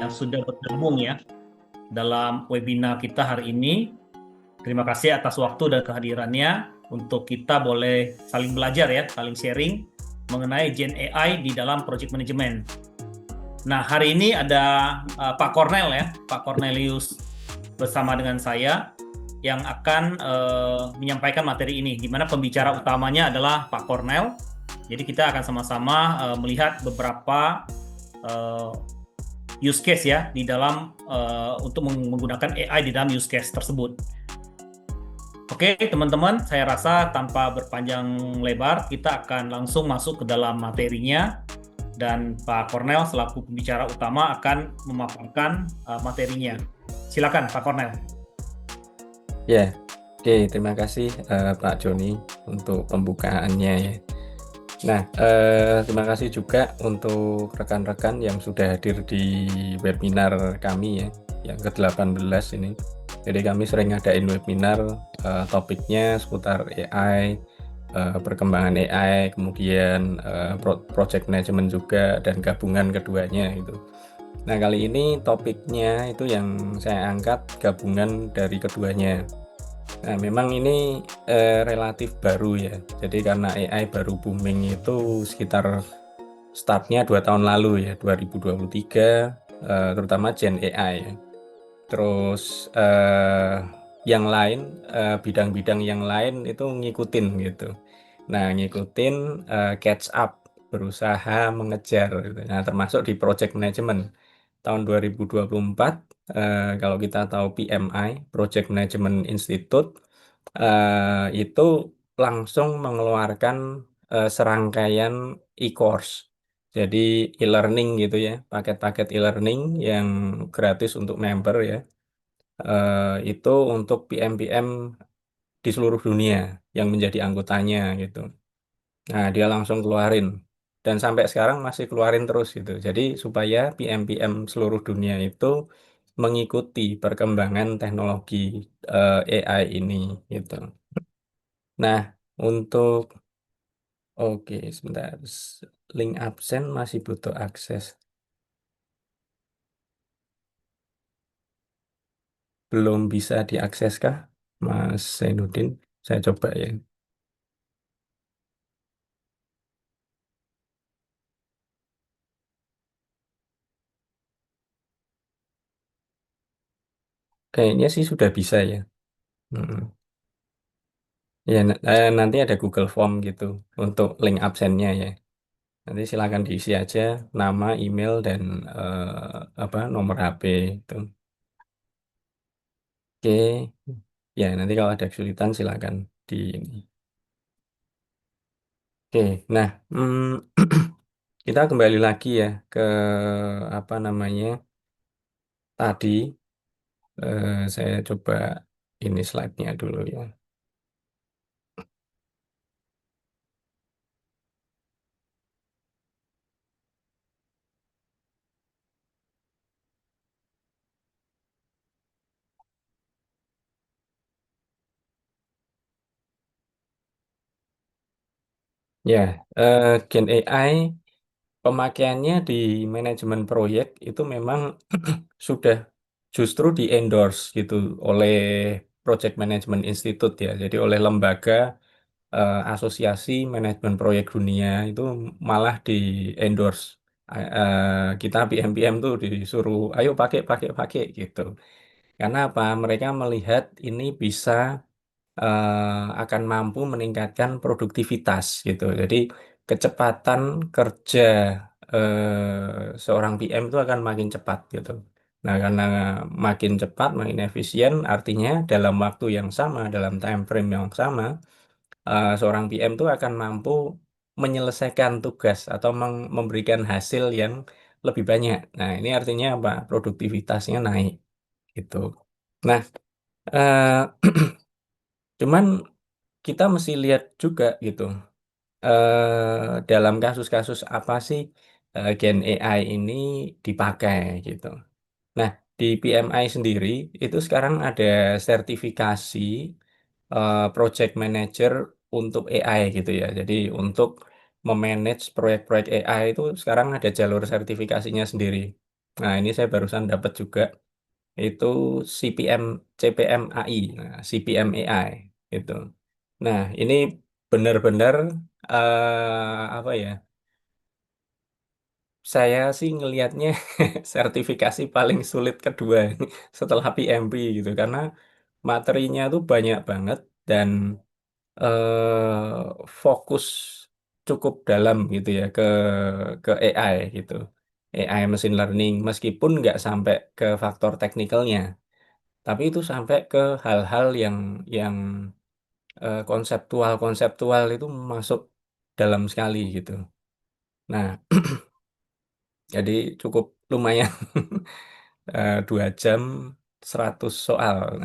yang sudah bergabung ya dalam webinar kita hari ini. Terima kasih atas waktu dan kehadirannya untuk kita boleh saling belajar ya, saling sharing mengenai Gen AI di dalam project management. Nah, hari ini ada Pak Cornel ya, Pak Cornelius bersama dengan saya yang akan menyampaikan materi ini, di mana pembicara utamanya adalah Pak Cornel. Jadi kita akan sama-sama melihat beberapa uh, use case ya di dalam untuk menggunakan AI di dalam use case tersebut. Oke, teman-teman, saya rasa tanpa berpanjang lebar, kita akan langsung masuk ke dalam materinya dan Pak Cornel selaku pembicara utama akan memaparkan materinya. Silakan Pak Cornel. Ya, oke, terima kasih Pak Joni untuk pembukaannya ya. Nah, terima kasih juga untuk rekan-rekan yang sudah hadir di webinar kami ya, yang ke-18 ini. Jadi kami sering ngadain webinar, topiknya seputar AI, perkembangan AI, kemudian project management juga, dan gabungan keduanya itu. Nah, kali ini topiknya itu yang saya angkat gabungan dari keduanya. Nah, memang ini relatif baru ya. Jadi karena AI baru booming itu sekitar startnya 2 tahun lalu ya, 2023, terutama Gen AI ya. Terus yang lain, bidang-bidang yang lain itu ngikutin gitu. Nah, ngikutin, catch up, berusaha mengejar gitu. Nah, termasuk di project management. Tahun 2024, kalau kita tahu PMI, Project Management Institute, itu langsung mengeluarkan serangkaian e-course. Jadi e-learning gitu ya, paket-paket e-learning yang gratis untuk member ya. Itu untuk PM-PM di seluruh dunia yang menjadi anggotanya gitu. Nah, dia langsung keluarin dan sampai sekarang masih keluarin terus gitu. Jadi supaya PM-PM seluruh dunia itu mengikuti perkembangan teknologi AI ini gitu. Nah, untuk oke, sebentar. Link absen masih butuh akses. Belum bisa diakses kah, Mas Zainuddin? Saya coba ya. Kayaknya sih sudah bisa ya. Mm. Ya, nanti ada Google Form gitu untuk link absennya ya. Nanti silakan diisi aja nama, email, dan apa nomor HP itu. Oke, ya nanti kalau ada kesulitan silakan di ini. Oke, nah kita kembali lagi ya ke apa namanya tadi. Saya coba ini slide-nya dulu ya. Ya, Gen AI pemakaiannya di manajemen proyek itu memang sudah justru di endorse gitu oleh Project Management Institute ya. Jadi oleh lembaga asosiasi manajemen proyek dunia itu malah di endorse. Kita PM-PM tuh disuruh ayo pakai pakai pakai gitu. Karena apa? Mereka melihat ini bisa akan mampu meningkatkan produktivitas gitu. Jadi kecepatan kerja seorang PM itu akan makin cepat gitu. Nah, karena makin cepat, makin efisien, artinya dalam waktu yang sama, dalam time frame yang sama, seorang PM itu akan mampu menyelesaikan tugas atau memberikan hasil yang lebih banyak. Nah, ini artinya apa? Produktivitasnya naik gitu. Nah, eh, cuman kita mesti lihat juga gitu, dalam kasus-kasus apa sih Gen AI ini dipakai gitu. Nah, di PMI sendiri itu sekarang ada sertifikasi project manager untuk AI gitu ya. Jadi untuk memanage proyek-proyek AI itu sekarang ada jalur sertifikasinya sendiri. Nah, ini saya barusan dapat juga itu CPM CPM AI, nah, CPM AI gitu. Nah, ini benar-benar apa ya? Saya sih ngelihatnya sertifikasi paling sulit kedua ini setelah PMP gitu karena materinya tuh banyak banget dan fokus cukup dalam gitu ya ke AI gitu. AI machine learning meskipun nggak sampai ke faktor teknikalnya, tapi itu sampai ke hal-hal yang konseptual itu masuk dalam sekali gitu. Nah, jadi cukup lumayan 2 jam 100 soal.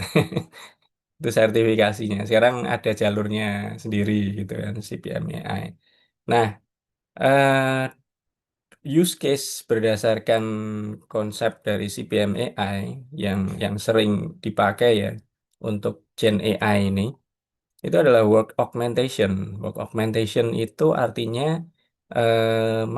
Itu sertifikasinya. Sekarang ada jalurnya sendiri gitu kan CPMAI. Nah, eh, use case berdasarkan konsep dari CPMAI yang sering dipakai ya untuk Gen AI ini itu adalah work augmentation. Work augmentation itu artinya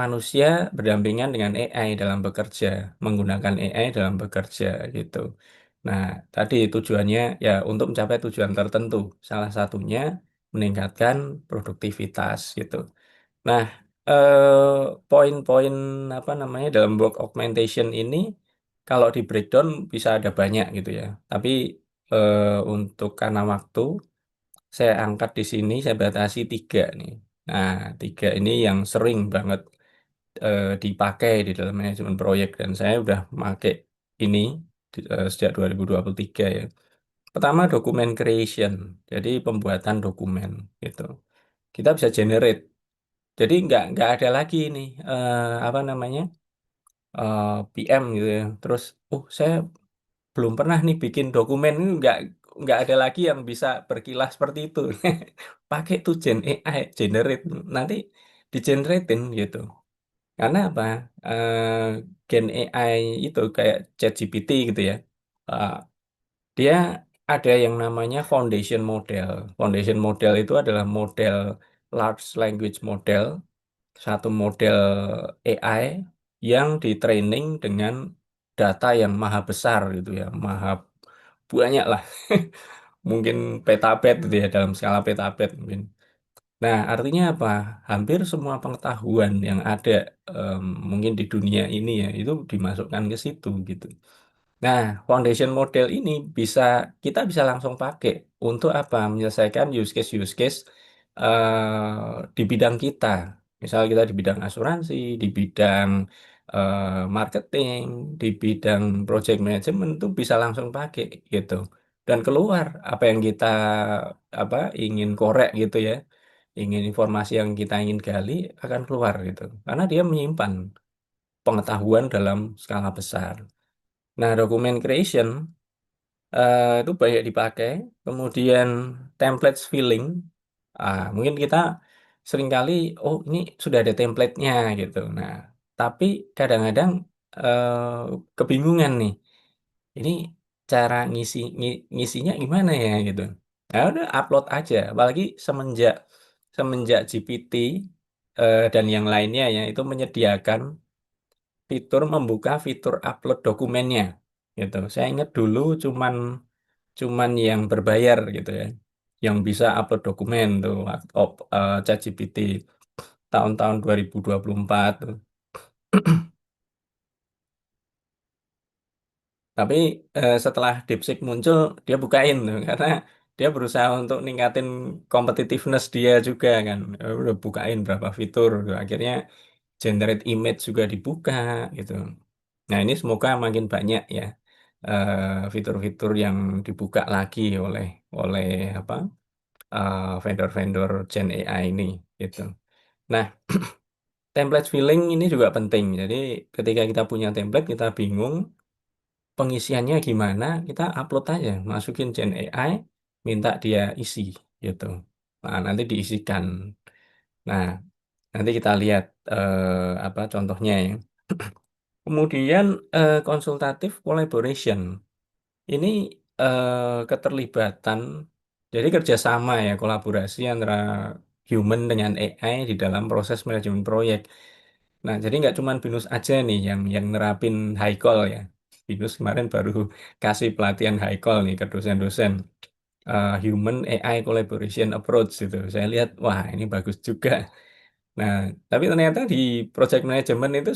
manusia berdampingan dengan AI dalam bekerja, menggunakan AI dalam bekerja gitu. Nah, tadi tujuannya ya untuk mencapai tujuan tertentu. Salah satunya meningkatkan produktivitas gitu. Nah, poin-poin apa namanya dalam work augmentation ini kalau di breakdown bisa ada banyak gitu ya. Tapi untuk karena waktu saya angkat di sini, saya batasi 3 nih. Nah, 3 ini yang sering banget dipakai di dalam manajemen proyek dan saya udah pakai ini sejak 2023 ya. Pertama, dokumen creation, jadi pembuatan dokumen gitu. Kita bisa generate, jadi nggak ada lagi nih apa namanya PM gitu ya. Terus, saya belum pernah nih bikin dokumen ini nggak ada lagi yang bisa berkilah seperti itu. Pakai tuh Gen AI, generate nanti di-generatein gitu. Karena apa? Gen AI itu kayak ChatGPT gitu ya. Eh, dia ada yang namanya foundation model. Foundation model itu adalah model large language model, satu model AI yang di-training dengan data yang maha besar gitu ya, maha banyak lah. Mungkin petabet gitu ya, dalam skala petabet mungkin. Nah, artinya apa? Hampir semua pengetahuan yang ada mungkin di dunia ini ya, itu dimasukkan ke situ gitu. Nah, foundation model ini kita bisa langsung pakai untuk apa? Menyelesaikan use case di bidang kita. Misal kita di bidang asuransi, di bidang marketing, di bidang project management itu bisa langsung pakai gitu. Dan keluar apa yang kita apa ingin korek gitu ya, ingin informasi yang kita ingin gali akan keluar gitu. Karena dia menyimpan pengetahuan dalam skala besar. Nah, document creation itu banyak dipakai. Kemudian template filling, mungkin kita seringkali, oh ini sudah ada template-nya gitu. Nah, tapi kadang-kadang kebingungan nih. Ini cara ngisinya gimana ya gitu. Nah, udah upload aja. Apalagi semenjak semenjak GPT dan yang lainnya ya itu menyediakan fitur membuka fitur upload dokumennya gitu. Saya ingat dulu cuman cuman yang berbayar gitu ya, yang bisa upload dokumen tuh ChatGPT tahun-tahun 2024 tuh. Tapi setelah DeepSeek muncul dia bukain tuh karena dia berusaha untuk ningkatin competitiveness dia juga kan. Udah bukain berapa fitur tuh. Akhirnya generate image juga dibuka gitu. Nah, ini semoga makin banyak ya fitur-fitur yang dibuka lagi oleh oleh apa vendor-vendor Gen AI ini gitu. Nah, template filling ini juga penting. Jadi ketika kita punya template kita bingung pengisiannya gimana, kita upload aja, masukin Gen AI, minta dia isi gitu. Nah, nanti diisikan. Nah, nanti kita lihat apa contohnya ya. Kemudian konsultatif collaboration. Ini keterlibatan, jadi kerjasama ya, kolaborasi antara human dengan AI di dalam proses manajemen proyek. Nah, jadi nggak cuma Binus aja nih yang nerapin high call ya. Binus kemarin baru kasih pelatihan high call nih ke dosen-dosen. Human AI Collaboration Approach itu. Saya lihat, wah ini bagus juga. Nah, tapi ternyata di project management itu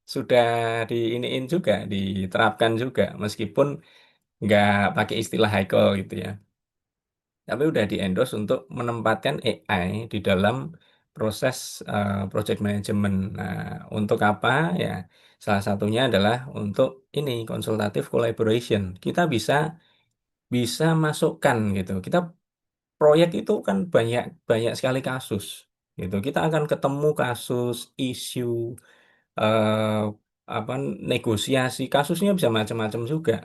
sudah diiniin juga, diterapkan juga, meskipun nggak pakai istilah high call gitu ya. Tapi udah di-endorse untuk menempatkan AI di dalam proses project management. Nah, untuk apa? Ya, salah satunya adalah untuk ini konsultatif collaboration. Kita bisa bisa masukkan gitu. Kita proyek itu kan banyak banyak sekali kasus gitu. Kita akan ketemu kasus, isu, eh, apa negosiasi. Kasusnya bisa macam-macam juga.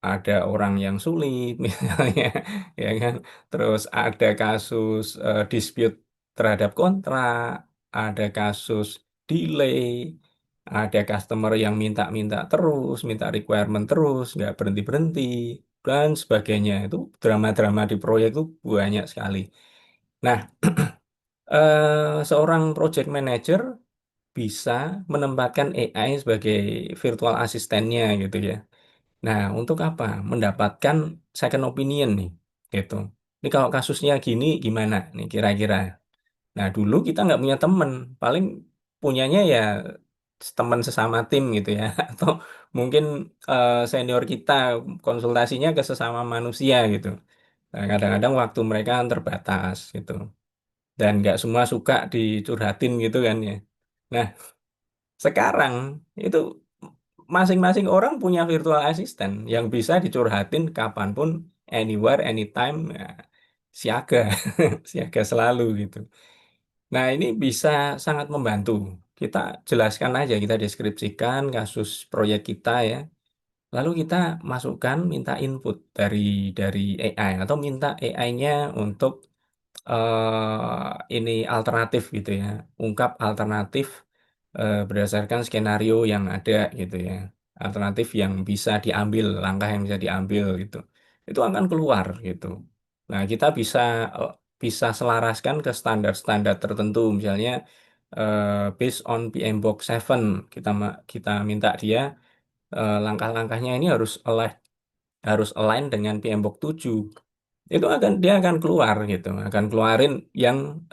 Ada orang yang sulit misalnya, ya kan. Terus ada kasus dispute terhadap kontrak, ada kasus delay, ada customer yang minta-minta terus, minta requirement terus, nggak berhenti-berhenti, dan sebagainya. Itu drama-drama di proyek itu banyak sekali. Nah, seorang project manager bisa menempatkan AI sebagai virtual asistennya gitu ya. Nah, untuk apa? Mendapatkan second opinion nih, gitu. Ini kalau kasusnya gini, gimana nih kira-kira? Nah, dulu kita nggak punya temen, paling punyanya ya teman sesama tim gitu ya, atau mungkin senior kita konsultasinya ke sesama manusia gitu. Nah, kadang-kadang waktu mereka kan terbatas gitu, dan nggak semua suka dicurhatin gitu kan ya. Nah, sekarang itu masing-masing orang punya virtual assistant yang bisa dicurhatin kapanpun, anywhere, anytime, ya, siaga, siaga selalu gitu. Nah, ini bisa sangat membantu. Kita jelaskan aja, kita deskripsikan kasus proyek kita ya. Lalu kita masukkan, minta input dari AI atau minta AI-nya untuk ini alternatif gitu ya, ungkap alternatif berdasarkan skenario yang ada gitu ya, alternatif yang bisa diambil, langkah yang bisa diambil gitu, itu akan keluar gitu. Nah, kita bisa selaraskan ke standar-standar tertentu, misalnya based on PMBOK 7, kita minta dia langkah-langkahnya ini harus align dengan PMBOK 7. Itu dia akan keluar gitu, akan keluarin yang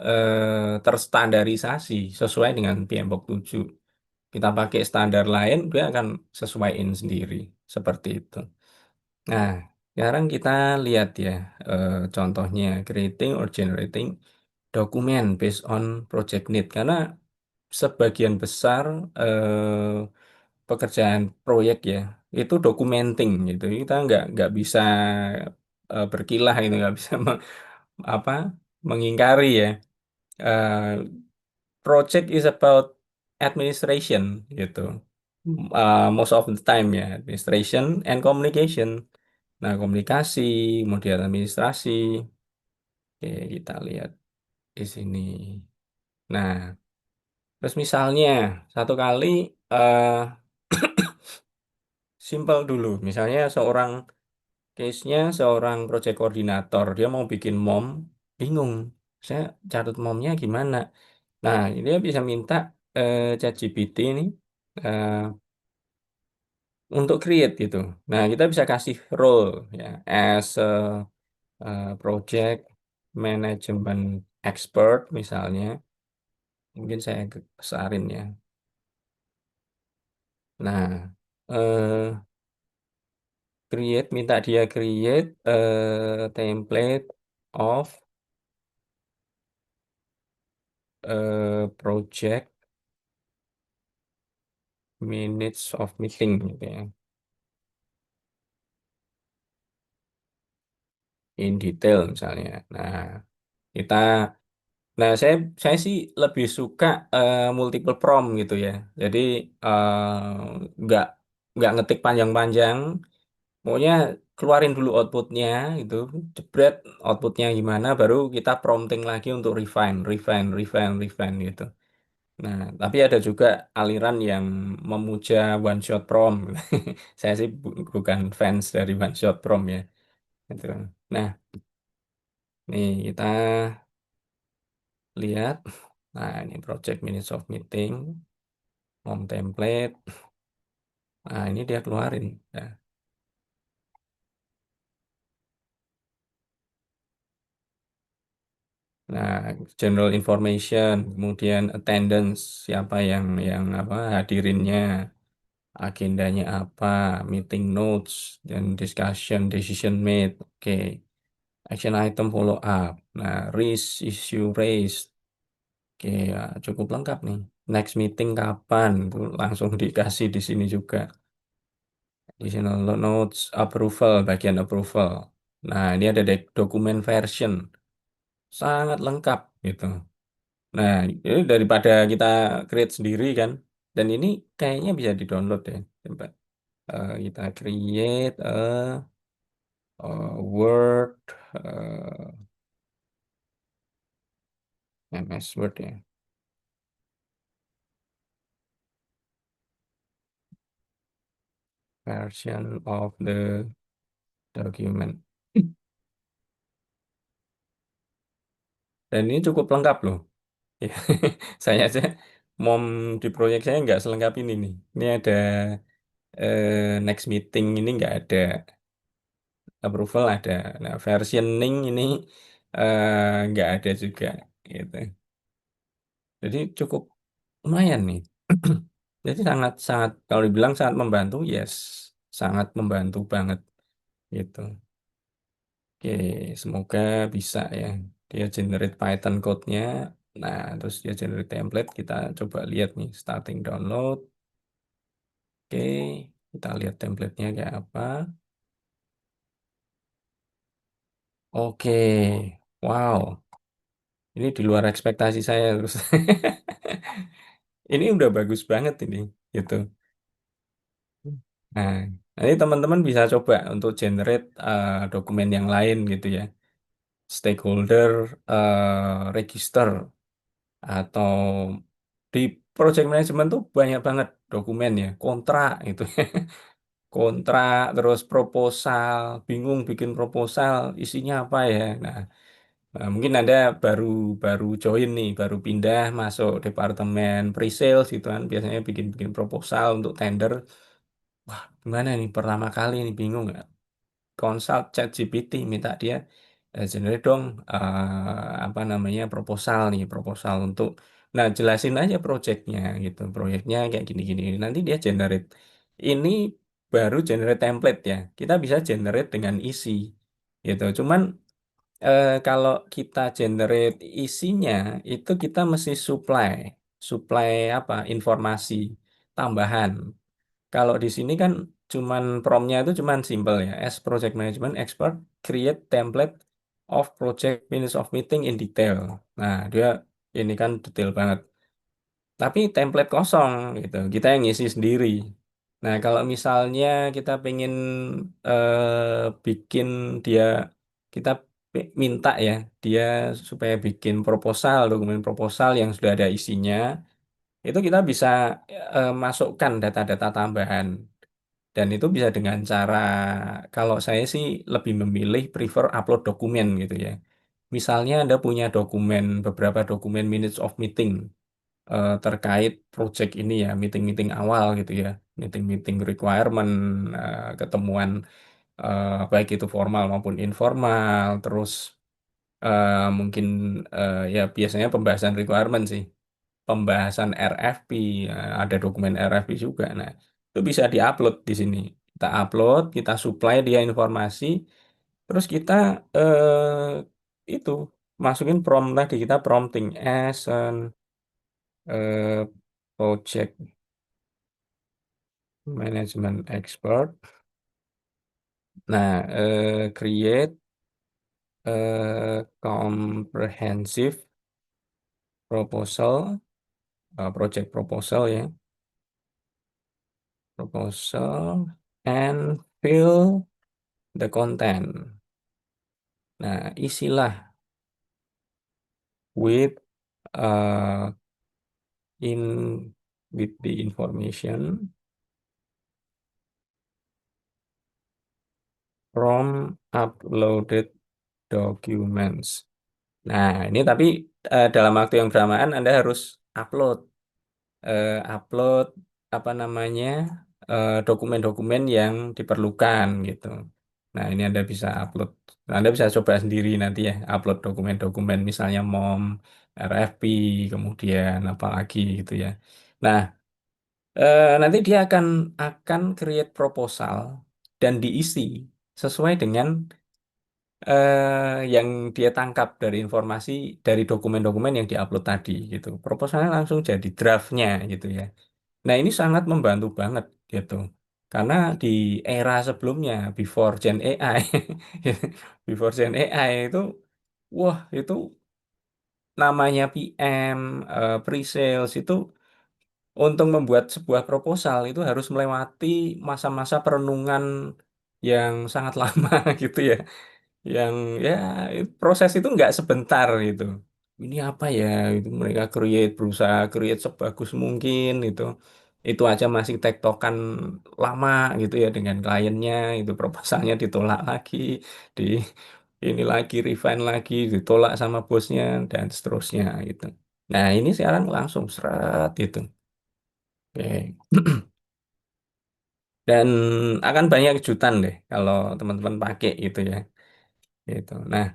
terstandarisasi sesuai dengan PMBOK 7. Kita pakai standar lain, dia akan sesuaiin sendiri seperti itu. Nah, sekarang kita lihat ya contohnya creating or generating dokumen based on project need, karena sebagian besar pekerjaan proyek ya itu documenting gitu. Kita nggak bisa berkilah itu, nggak bisa apa mengingkari ya. Eh, Project is about administration gitu. Most of the time ya, administration and communication. Nah, komunikasi, kemudian administrasi. Oke, kita lihat di sini. Nah, terus misalnya satu kali eh simple dulu. Misalnya case-nya seorang project koordinator, dia mau bikin mom, bingung. Saya catat momnya gimana? Nah, dia bisa minta ChatGPT ini eh, untuk create gitu. Nah, kita bisa kasih role ya as a, project management expert misalnya. Mungkin saya besarin ya. Nah, minta dia create template of project minutes of meeting gitu ya. In detail misalnya. Nah, kita saya sih lebih suka multiple prompt gitu ya. Jadi nggak ngetik panjang-panjang, pokoknya keluarin dulu outputnya gitu, jebret outputnya gimana, baru kita prompting lagi untuk refine, refine, refine, refine gitu. Nah, tapi ada juga aliran yang memuja one shot prompt. Saya sih bukan fans dari one shot prompt ya. Gitu. Nah, nih kita lihat. Nah, ini project minutes of meeting. mom template. Nah, ini dia keluarin. Nah, general information, kemudian attendance, siapa yang apa hadirinnya, agendanya apa, meeting notes, dan discussion, decision made. Oke. Action item follow up. Nah, risk issue raised. Oke, ya, cukup lengkap nih. Next meeting kapan? Tuh langsung dikasih di sini juga. Additional notes, approval, bagian approval. Nah, ini ada dokumen version. Sangat lengkap gitu. Nah, ini daripada kita create sendiri kan. Dan ini kayaknya bisa di-download ya. Coba kita create Word, MS Word ya. Version of the document. Dan ini cukup lengkap loh. Ya, saya aja mom di proyek saya nggak selengkap ini nih. Ini ada next meeting ini nggak ada, approval ada. Nah, versioning ini nggak ada juga gitu. Jadi cukup lumayan nih. Jadi sangat sangat kalau dibilang sangat membantu, yes, sangat membantu banget gitu. Oke, semoga bisa ya. Dia generate Python code-nya. Nah, terus dia generate template. Kita coba lihat nih, starting download. Oke, kita lihat template-nya kayak apa. Oke, wow. Ini di luar ekspektasi saya terus. Ini udah bagus banget ini, gitu. Nah, nanti teman-teman bisa coba untuk generate dokumen yang lain gitu ya. Stakeholder register atau di project management tuh banyak banget dokumen ya, kontrak itu. Kontrak, terus proposal, bingung bikin proposal, isinya apa ya. Nah, mungkin Anda baru baru join nih, baru pindah masuk departemen pre-sales gitu kan, biasanya bikin-bikin proposal untuk tender. Wah, gimana nih pertama kali nih bingung nggak? Consult ChatGPT, minta dia generate dong apa namanya proposal nih, proposal untuk nah jelasin aja proyeknya gitu. Proyeknya kayak gini-gini. Nanti dia generate. Ini baru generate template ya. Kita bisa generate dengan isi gitu. Cuman kalau kita generate isinya itu kita mesti supply apa informasi tambahan. Kalau di sini kan cuman prompt-nya itu cuman simple ya. As project management expert, create template of project minutes of meeting in detail. Nah, dia ini kan detail banget. Tapi template kosong gitu. Kita yang ngisi sendiri. Nah, kalau misalnya kita pengen bikin dia kita minta ya dia supaya bikin proposal, dokumen proposal yang sudah ada isinya, itu kita bisa masukkan data-data tambahan. Dan itu bisa dengan cara, kalau saya sih lebih memilih prefer upload dokumen gitu ya. Misalnya Anda punya dokumen, beberapa dokumen minutes of meeting terkait project ini ya, meeting-meeting awal gitu ya. Meeting-meeting requirement, ketemuan baik itu formal maupun informal, terus mungkin ya biasanya pembahasan requirement sih. Pembahasan RFP, ada dokumen RFP juga. Nah, itu bisa diupload di sini. Kita upload, kita supply dia informasi, terus kita itu masukin prompt tadi kita prompting as an eh, project management expert. Nah, create comprehensive proposal, project proposal ya, proposal and fill the content. Nah, isilah with uh, in with the information from uploaded documents. Nah, ini tapi dalam waktu yang bersamaan Anda harus upload. upload apa namanya dokumen-dokumen yang diperlukan gitu. Nah, ini Anda bisa upload. Anda bisa coba sendiri nanti ya, upload dokumen-dokumen misalnya MOM, RFP, kemudian apa lagi gitu ya. Nah, nanti dia akan create proposal dan diisi sesuai dengan yang dia tangkap dari informasi dari dokumen-dokumen yang diupload tadi gitu. Proposalnya langsung jadi draftnya gitu ya. Nah, ini sangat membantu banget gitu. Karena di era sebelumnya, before Gen AI, before Gen AI itu, wah itu namanya PM, pre-sales itu untuk membuat sebuah proposal itu harus melewati masa-masa perenungan yang sangat lama gitu ya. Yang ya proses itu nggak sebentar gitu. Ini apa ya? Itu mereka berusaha create sebagus mungkin itu aja masih tektokan lama gitu ya dengan kliennya, itu proposalnya ditolak lagi, di ini lagi refine lagi, ditolak sama bosnya dan seterusnya gitu. Nah, ini sekarang langsung seret gitu. Oke. Dan akan banyak kejutan deh kalau teman-teman pakai gitu ya. Gitu. Nah,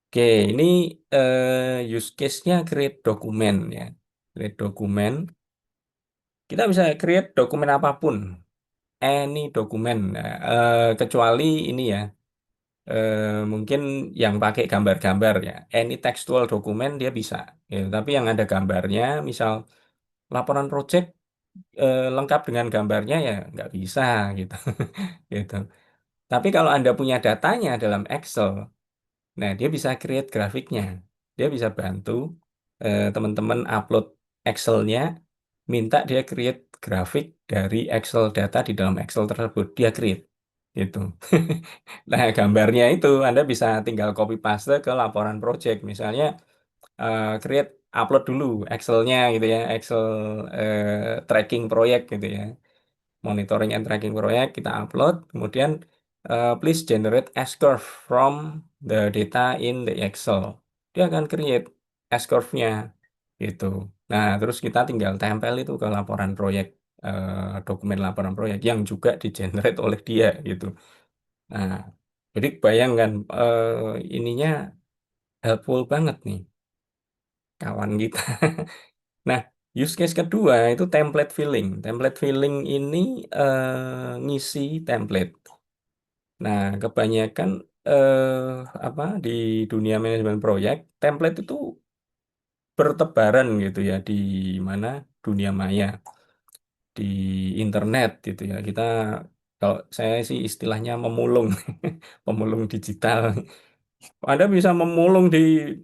oke, ini use case-nya create dokumen ya. Create dokumen. Kita bisa create dokumen apapun, any dokumen. Nah, kecuali ini ya, mungkin yang pakai gambar-gambar ya. Any textual dokumen dia bisa. Ya, tapi yang ada gambarnya, misal laporan project lengkap dengan gambarnya ya nggak bisa gitu. Gitu. Tapi kalau Anda punya datanya dalam Excel, nah, dia bisa create grafiknya. Dia bisa bantu teman-teman upload Excel-nya, minta dia create grafik dari Excel data di dalam Excel tersebut. Dia create. Gitu. Nah, gambarnya itu Anda bisa tinggal copy paste ke laporan project. Misalnya, create upload dulu Excel-nya gitu ya, Excel tracking proyek gitu ya, monitoring and tracking proyek kita upload, kemudian please generate S-curve from the data in the Excel. Dia akan create S-curve-nya gitu. Nah, terus kita tinggal tempel itu ke laporan proyek, dokumen laporan proyek yang juga di-generate oleh dia gitu. Nah, jadi bayangkan ininya helpful banget nih kawan kita. Nah, use case kedua itu template filling. Template filling ini ngisi template. Nah, kebanyakan apa di dunia manajemen proyek, template itu bertebaran gitu ya di mana dunia maya, di internet gitu ya. Kita kalau saya sih istilahnya memulung, pemulung digital. Anda bisa memulung di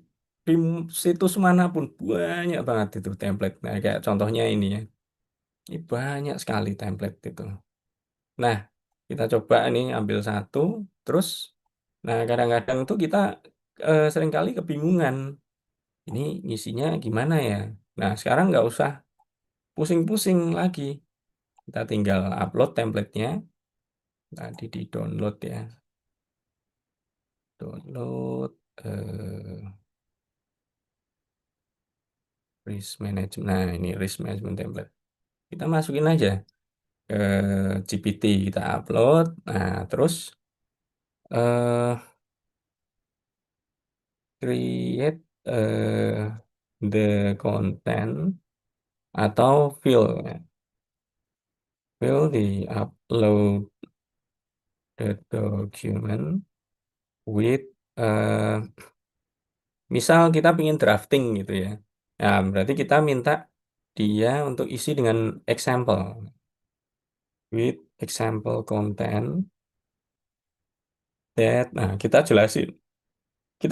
situs manapun banyak banget itu template. Nah, kayak contohnya ini ya. Ini banyak sekali template itu. Nah, kita coba nih ambil satu, terus, nah kadang-kadang tuh kita seringkali kebingungan. Ini ngisinya gimana ya? Nah, sekarang nggak usah pusing-pusing lagi. Kita tinggal upload template-nya. Tadi di-download ya. Download risk management. Nah, ini risk management template. Kita masukin aja ke GPT, kita upload. Nah, terus eh create the content atau fill ya. Fill di upload the document with misal kita ingin drafting gitu ya. Nah, berarti kita minta dia untuk isi dengan example with example content that. Nah, kita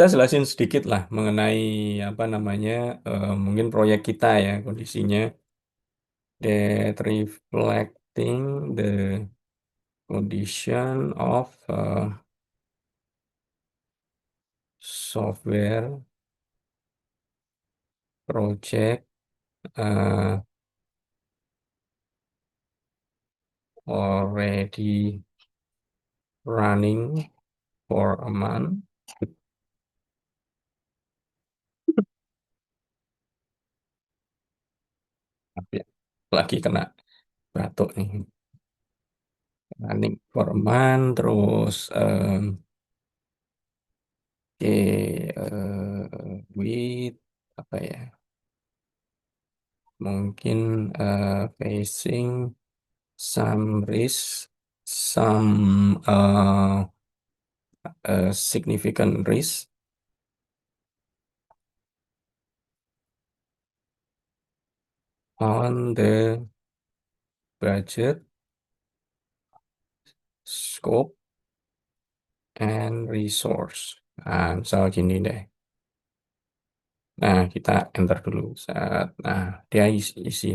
jelasin sedikit lah mengenai apa namanya mungkin proyek kita ya kondisinya that reflecting the condition of software project uh, already running for a month. Maaf ya. lagi kena batuk nih. Running Foreman, terus oke, with apa ya? Mungkin facing some risk, some significant risk on the budget, scope, and resource. Nah, misal gini deh. Nah, kita enter dulu. Nah, dia isi.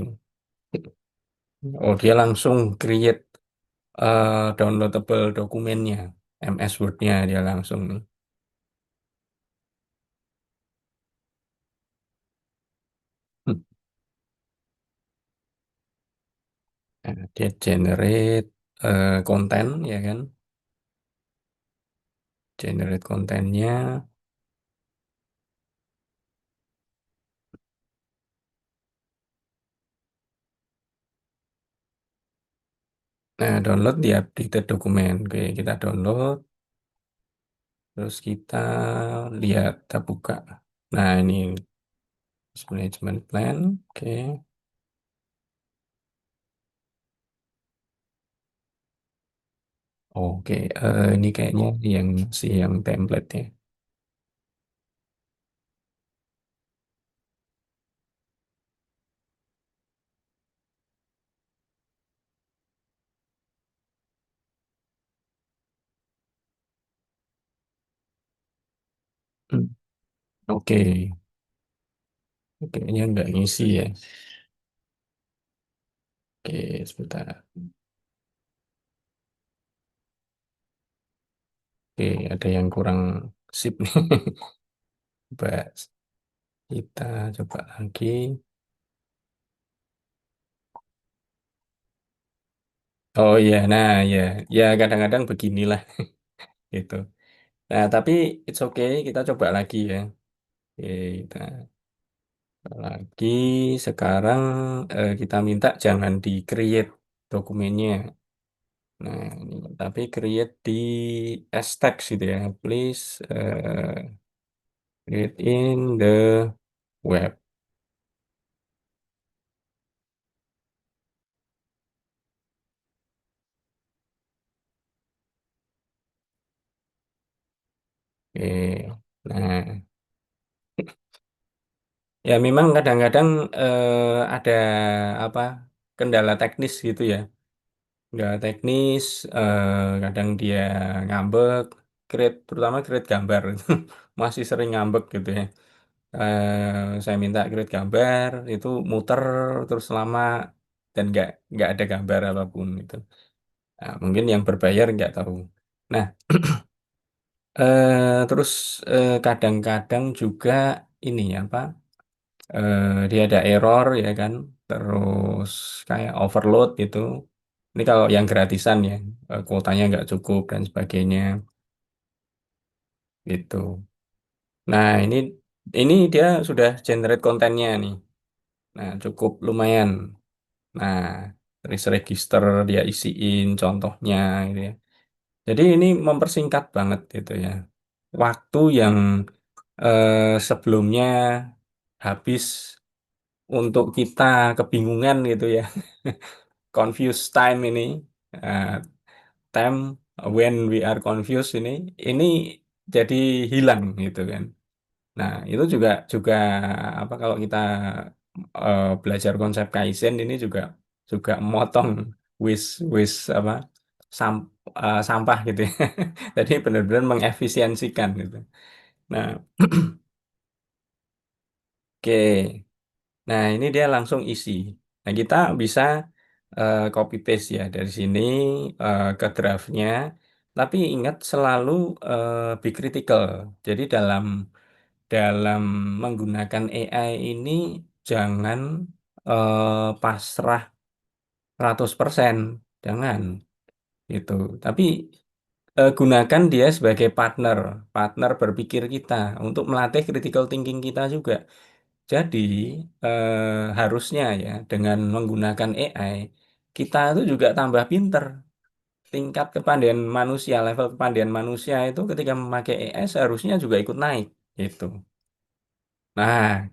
Oh, dia langsung create downloadable dokumennya. MS Word-nya dia langsung nih. Nah, dia generate konten, ya kan? Generate kontennya. Nah, download di updated dokumen. Oke, kita download. Terus kita lihat, kita buka. Nah, ini management plan. Oke. Oke, ini kayaknya yang template ya. Hmm, Oke, kayaknya nggak ngisi ya. Oke, sebentar. Oke, ada yang kurang sip nih. Coba kita coba lagi. Oh iya, nah ya, ya kadang-kadang beginilah gitu. Nah, tapi it's okay, kita coba lagi ya. Oke, kita coba lagi. Sekarang kita minta jangan di-create dokumennya. Nah, ini tapi create di as text gitu ya. Please create in the web. Oke. Nah, ya memang kadang-kadang ada apa kendala teknis gitu ya. Kendala teknis, kadang dia ngambek, terutama create gambar masih sering ngambek gitu ya. Saya minta create gambar itu muter terus lama dan nggak ada gambar apapun itu. Nah, mungkin yang berbayar nggak tahu. Nah, terus kadang-kadang juga ini apa? Dia ada error ya kan, terus kayak overload gitu. Ini kalau yang gratisan ya, kuotanya nggak cukup dan sebagainya gitu. Nah, ini dia sudah generate kontennya nih. Nah, cukup lumayan. Nah, terus register dia isiin contohnya gitu ya. Jadi ini mempersingkat banget gitu ya. Waktu yang sebelumnya habis untuk kita kebingungan gitu ya. Confused time ini. eh, Time when we are confused ini jadi hilang gitu kan. Nah, itu juga juga apa kalau kita belajar konsep Kaizen ini juga juga memotong wis wis apa sam, sampah gitu ya. Jadi benar-benar mengefisiensikan gitu. Nah, oke. Nah, ini dia langsung isi. Nah, kita bisa copy paste ya dari sini ke draftnya. Tapi ingat selalu be critical. Jadi dalam menggunakan AI ini jangan pasrah 100%, jangan gitu. Tapi gunakan dia sebagai partner, partner berpikir kita untuk melatih critical thinking kita juga. Jadi harusnya ya dengan menggunakan AI kita itu juga tambah pinter. Tingkat kepandaian manusia, level kepandaian manusia itu ketika memakai AI seharusnya juga ikut naik gitu. Nah,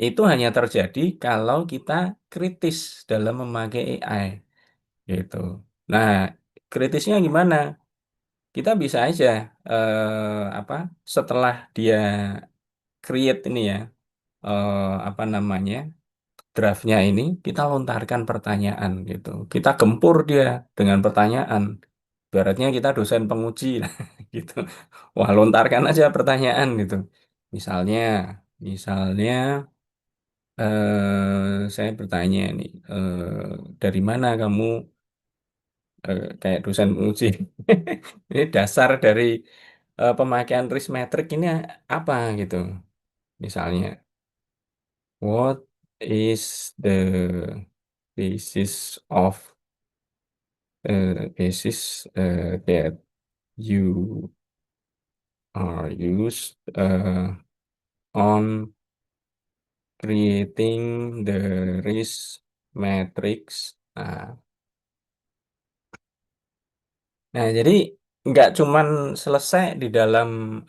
itu hanya terjadi kalau kita kritis dalam memakai AI gitu. Nah, kritisnya gimana? Kita bisa aja apa setelah dia create ini ya apa namanya draftnya ini kita lontarkan pertanyaan gitu. Kita gempur dia dengan pertanyaan. Ibaratnya kita dosen penguji lah gitu. Wah, lontarkan aja pertanyaan gitu. Misalnya, misalnya saya bertanya nih, dari mana kamu kayak dosen penguji? Ini dasar dari pemakaian risk metric ini apa gitu. Misalnya, what is the basis of basis that you are used on creating the risk matrix. Nah, jadi nggak cuman selesai di dalam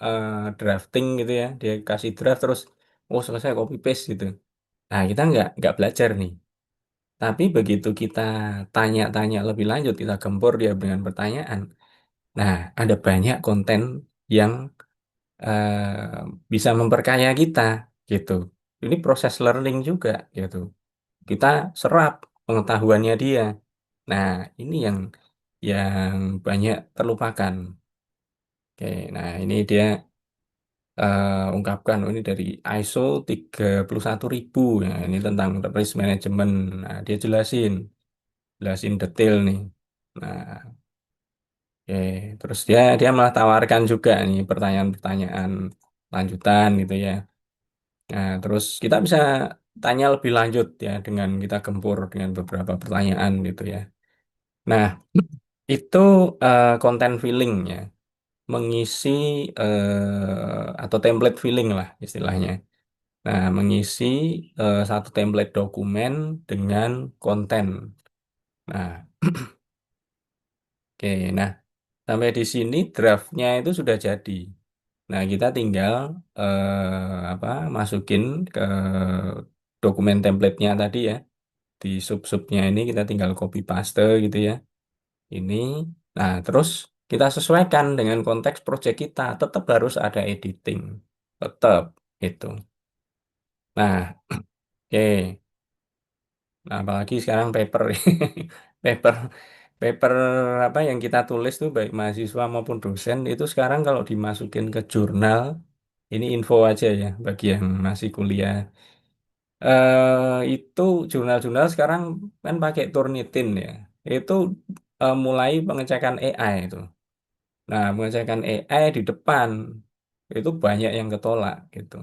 drafting gitu ya, dia kasih draft terus, oh selesai copy paste gitu. Nah, kita nggak belajar nih. Tapi begitu kita tanya-tanya lebih lanjut, kita gempur dia dengan pertanyaan. Nah, ada banyak konten yang bisa memperkaya kita gitu. Ini proses learning juga gitu. Kita serap pengetahuannya dia. Nah, ini yang banyak terlupakan. Oke, nah ini dia ungkapkan oh, ini dari ISO 31000 ya, ini tentang risk management. Nah, dia jelasin detail nih. Nah, oke, terus dia malah tawarkan juga nih pertanyaan-pertanyaan lanjutan gitu ya. Nah, terus kita bisa tanya lebih lanjut ya dengan kita gempur dengan beberapa pertanyaan gitu ya. Nah, itu konten filling ya, mengisi atau template filling lah istilahnya. Nah, mengisi satu template dokumen dengan konten. Nah, oke, nah sampai di sini draftnya itu sudah jadi. Nah, kita tinggal apa masukin ke dokumen template-nya tadi ya. Di sub-subnya ini kita tinggal copy paste gitu ya. Ini, nah terus kita sesuaikan dengan konteks project kita. Tetap harus ada editing, tetap itu. Nah, oke. Nah, apalagi sekarang paper, paper, paper apa yang kita tulis tuh baik mahasiswa maupun dosen itu sekarang kalau dimasukin ke jurnal, ini info aja ya bagi yang masih kuliah. Itu jurnal-jurnal sekarang kan pakai Turnitin ya. Itu mulai pengecekan AI itu. Nah, pengecekan AI di depan itu banyak yang ketolak gitu.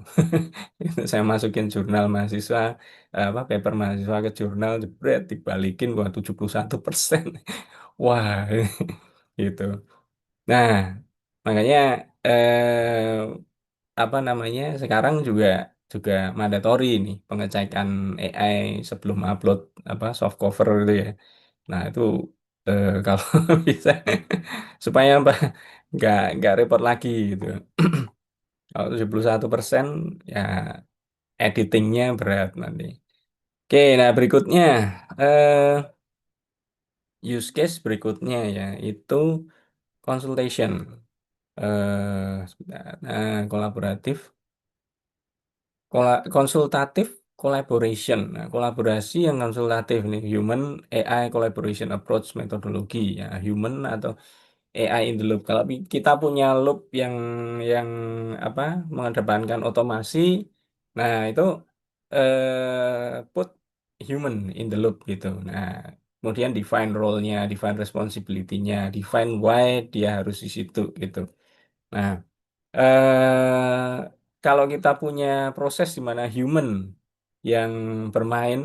Itu saya masukin jurnal mahasiswa apa paper mahasiswa ke jurnal jebret dibalikin gua 71%. Wah, gitu. Nah, makanya apa namanya? Sekarang juga juga mandatory nih pengecekan AI sebelum upload apa soft cover gitu ya. Nah, itu kalau bisa supaya apa nggak repot lagi gitu. Kalau 71% ya editingnya berat nanti. Oke, nah berikutnya eh use case berikutnya ya itu consultation. Sebentar. Nah, kolaboratif, konsultatif collaboration. Nah, kolaborasi yang konsultatif nih, human AI collaboration approach metodologi ya, human atau AI in the loop. Kalau kita punya loop yang apa mengedepankan otomasi, nah itu put human in the loop gitu. Nah, kemudian define role-nya, define responsibility-nya, define why dia harus di situ gitu. Nah, kalau kita punya proses di mana human yang bermain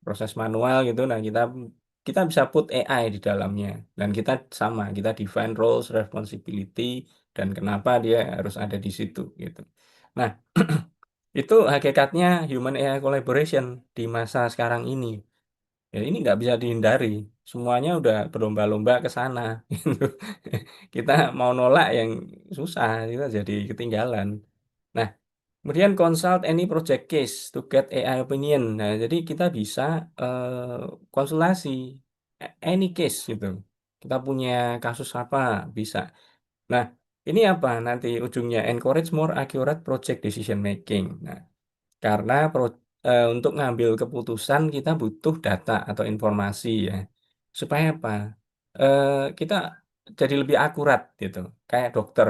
proses manual gitu, nah kita bisa put AI di dalamnya dan kita sama kita define roles, responsibility dan kenapa dia harus ada di situ gitu. Nah, Itu hakikatnya human AI collaboration di masa sekarang ini. Ya, ini nggak bisa dihindari. Semuanya udah berlomba-lomba ke sana. Gitu. Kita mau nolak yang susah, kita jadi ketinggalan. Nah, kemudian consult any project case to get AI opinion. Nah, jadi kita bisa konsultasi any case gitu. Kita punya kasus apa bisa. Nah, ini apa nanti ujungnya encourage more accurate project decision making. Nah, karena untuk ngambil keputusan kita butuh data atau informasi ya. Supaya apa? Kita jadi lebih akurat gitu. Kayak dokter.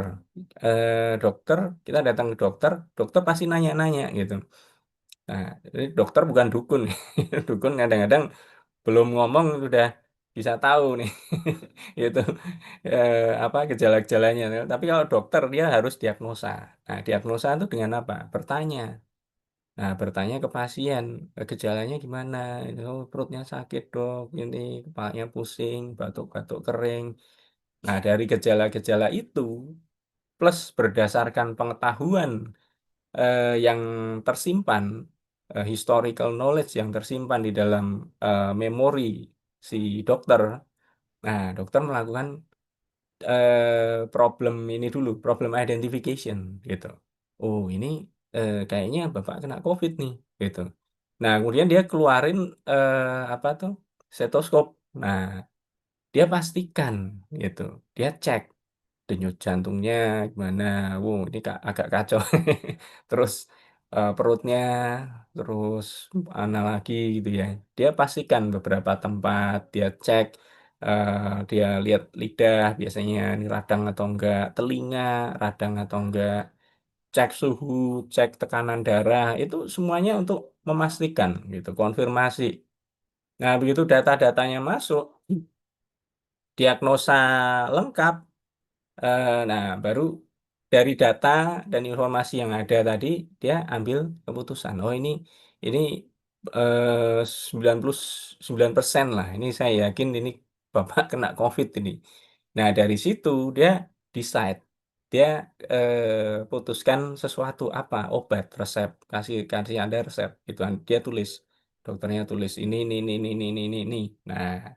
Dokter, kita datang ke dokter, dokter pasti nanya-nanya gitu. Nah, jadi dokter bukan dukun. Dukun kadang-kadang belum ngomong sudah bisa tahu nih itu apa gejala-gejalanya. Tapi kalau dokter dia harus diagnosa. Nah, diagnosa itu dengan apa? Bertanya. Nah, bertanya ke pasien, gejalanya gimana? Oh, perutnya sakit dok, ini kepalanya pusing, batuk-batuk kering. Nah, dari gejala-gejala itu, plus berdasarkan pengetahuan yang tersimpan, historical knowledge yang tersimpan di dalam memori si dokter. Nah, dokter melakukan problem ini dulu, problem identification gitu. Oh, ini kayaknya Bapak kena COVID nih, gitu. Nah, kemudian dia keluarin apa tuh? Stetoskop. Nah, dia pastikan gitu. Dia cek denyut jantungnya gimana. Wow, ini agak kacau. Terus perutnya, terus mana lagi gitu ya. Dia pastikan beberapa tempat, dia cek, dia lihat lidah biasanya ini radang atau enggak, telinga radang atau enggak, cek suhu, cek tekanan darah, itu semuanya untuk memastikan gitu, konfirmasi. Nah, begitu data-datanya masuk, diagnosa lengkap. Nah, baru dari data dan informasi yang ada tadi, dia ambil keputusan. Oh, ini 99% lah. Ini saya yakin ini Bapak kena COVID ini. Nah, dari situ dia decide. Dia putuskan sesuatu apa, obat, resep, kasih kasih Anda resep gitu kan. Dia tulis, dokternya tulis ini. Nah,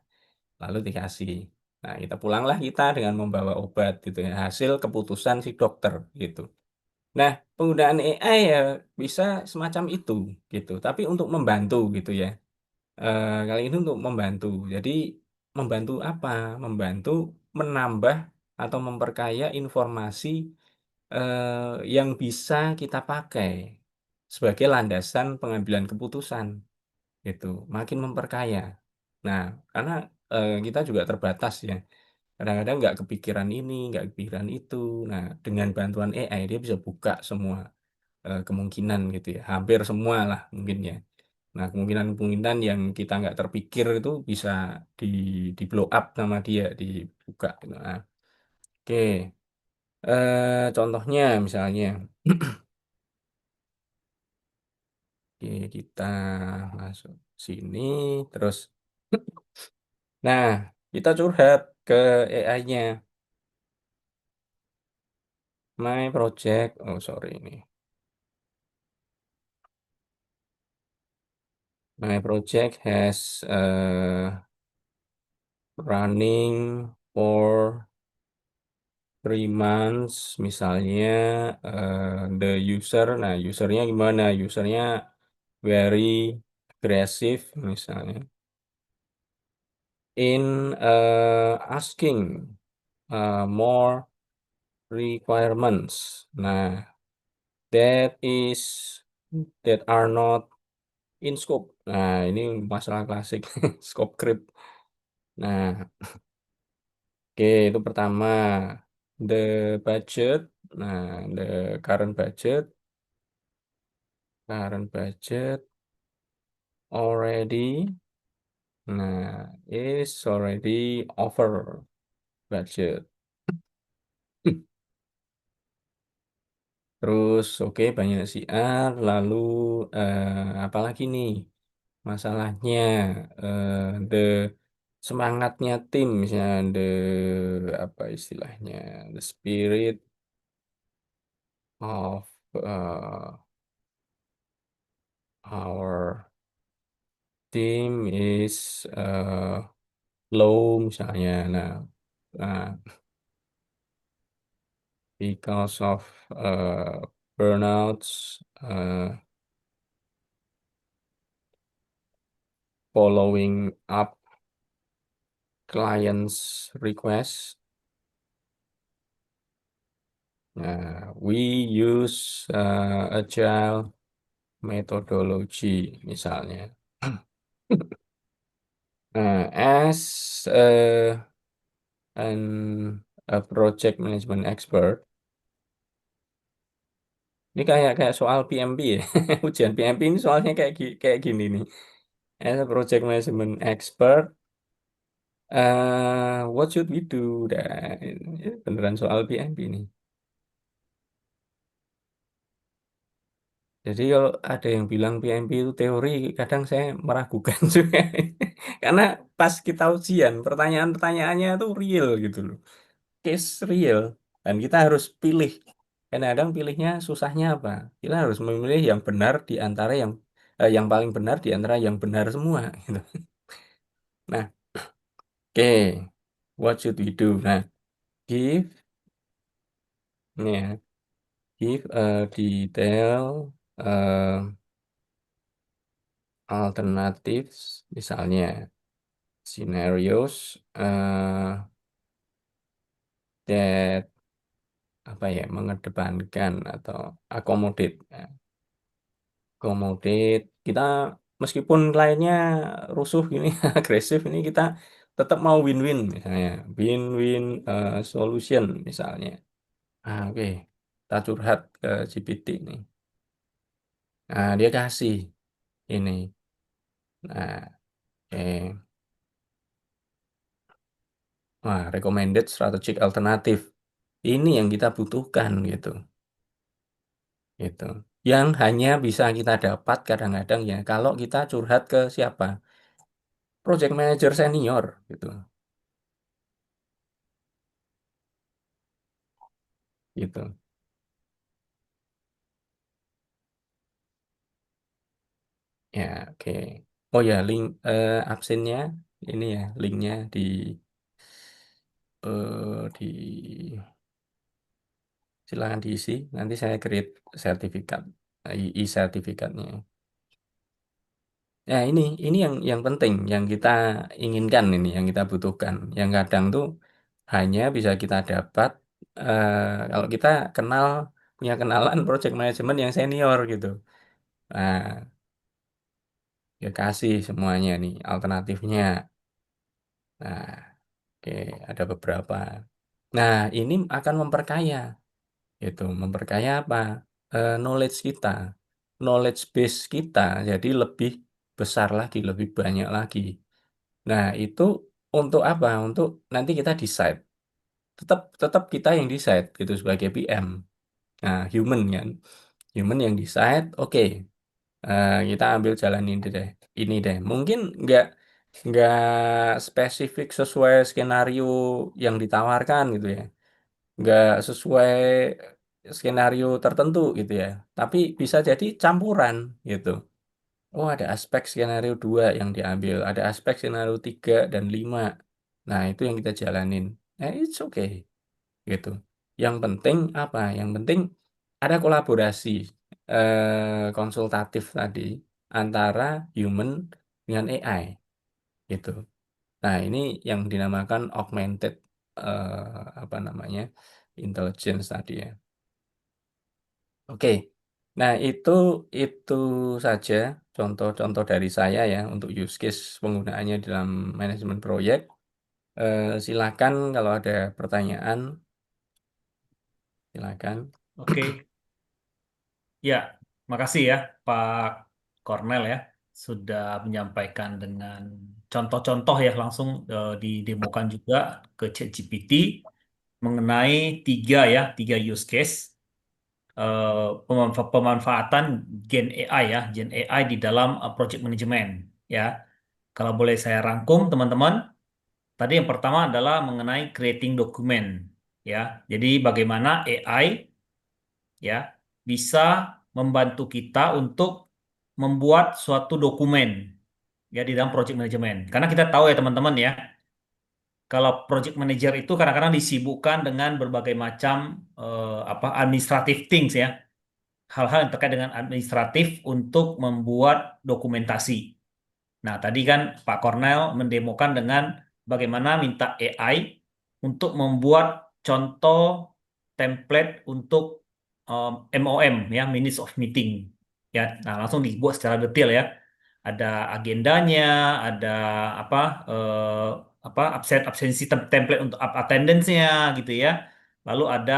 lalu dikasih. Nah, kita pulanglah kita dengan membawa obat gitu ya, hasil keputusan si dokter gitu. Nah, penggunaan AI ya bisa semacam itu gitu, tapi untuk membantu gitu ya. Kali ini untuk membantu. Jadi membantu apa? Membantu menambah atau memperkaya informasi yang bisa kita pakai sebagai landasan pengambilan keputusan gitu, makin memperkaya. Nah, karena kita juga terbatas ya. Kadang-kadang nggak kepikiran ini, nggak kepikiran itu. Nah, dengan bantuan AI dia bisa buka semua kemungkinan gitu ya, hampir semua lah mungkin ya. Nah, kemungkinan-kemungkinan yang kita nggak terpikir itu bisa di blow up sama dia, dibuka gitu. Nah, oke. Contohnya misalnya, oke, kita masuk sini, terus, nah, kita curhat ke AI-nya. My project, oh sorry ini. My project has running for 3 months misalnya, the user, nah usernya gimana? Usernya very aggressive misalnya in asking more requirements. Nah, that is that are not in scope. Nah, ini masalah klasik scope creep. Nah, oke, itu pertama. The budget. Nah, the current budget already. Nah, is already over budget. Terus, oke, banyak CR. Lalu, apalagi nih masalahnya? The semangatnya tim, misalnya apa istilahnya? The spirit of our team is low misalnya. Nah, because of burnouts, following up clients' request. We use agile methodology misalnya. As a project management expert, ini kayak soal PMP ya. Ujian PMP ini soalnya kayak gini nih. As a project management expert, what should we do? Dan beneran soal PMP nih. Jadi kalau ada yang bilang PMP itu teori, kadang saya meragukan juga. Karena pas kita ujian, pertanyaan-pertanyaannya itu real gitu loh. Case real. Dan kita harus pilih. Kadang-kadang pilihnya susahnya apa? Kita harus memilih yang benar di antara yang paling benar di antara yang benar semua gitu. Nah, oke. What should we do? Nah, give ini ya, give a detail alternatives misalnya scenarios that apa ya mengedepankan atau accommodate accommodate kita meskipun kliennya rusuh gini agresif ini kita tetap mau win-win misalnya win-win solution misalnya. Oke, kita curhat ke GPT nih. Nah, dia kasih ini. Nah, oke. Wah, recommended strategic alternative. Ini yang kita butuhkan gitu. Gitu. Yang hanya bisa kita dapat kadang-kadang ya kalau kita curhat ke siapa? Project manager senior gitu. Gitu. Ya, oke. Oh ya, link absennya ini ya, linknya di silakan diisi. Nanti saya create sertifikat, sertifikatnya. Ya, ini yang penting, yang kita inginkan ini, yang kita butuhkan. Yang kadang tuh hanya bisa kita dapat kalau kita punya kenalan project management yang senior gitu. Nah, ya kasih semuanya nih alternatifnya. Nah, oke, ada beberapa. Nah, ini akan memperkaya, gitu. Memperkaya apa? Knowledge kita, knowledge base kita, jadi lebih besar lagi, lebih banyak lagi. Nah, itu untuk apa? Untuk nanti kita decide. Tetap tetap kita yang decide gitu sebagai PM. Nah, human kan. Human yang decide, oke. Kita ambil jalan ini deh. Ini deh. Mungkin nggak spesifik sesuai skenario yang ditawarkan gitu ya. Nggak sesuai skenario tertentu gitu ya. Tapi bisa jadi campuran gitu. Oh, ada aspek skenario 2 yang diambil, ada aspek skenario 3 dan 5. Nah, itu yang kita jalanin. It's okay gitu. Yang penting apa? Yang penting ada kolaborasi konsultatif tadi antara human dengan AI gitu. Nah, ini yang dinamakan augmented apa namanya? Intelligence tadi ya. Oke. Nah, itu saja contoh-contoh dari saya ya untuk use case penggunaannya dalam manajemen proyek. Silakan kalau ada pertanyaan, silakan. Oke, ya, makasih ya Pak Cornel ya sudah menyampaikan dengan contoh-contoh ya langsung didemokan juga ke ChatGPT mengenai tiga use case pemanfaatan Gen AI ya, Gen AI di dalam project management ya. Kalau boleh saya rangkum teman-teman, tadi yang pertama adalah mengenai creating document ya. Jadi bagaimana AI ya bisa membantu kita untuk membuat suatu dokumen ya di dalam project management. Karena kita tahu ya teman-teman ya, kalau project manager itu kadang-kadang disibukkan dengan berbagai macam apa administrative things ya, hal-hal yang terkait dengan administratif untuk membuat dokumentasi. Nah, tadi kan Pak Cornell mendemokan dengan bagaimana minta AI untuk membuat contoh template untuk MOM ya, Minutes of Meeting. Ya, nah langsung dibuat secara detail ya. Ada agendanya, ada apa absensi template untuk attendance-nya gitu ya. Lalu ada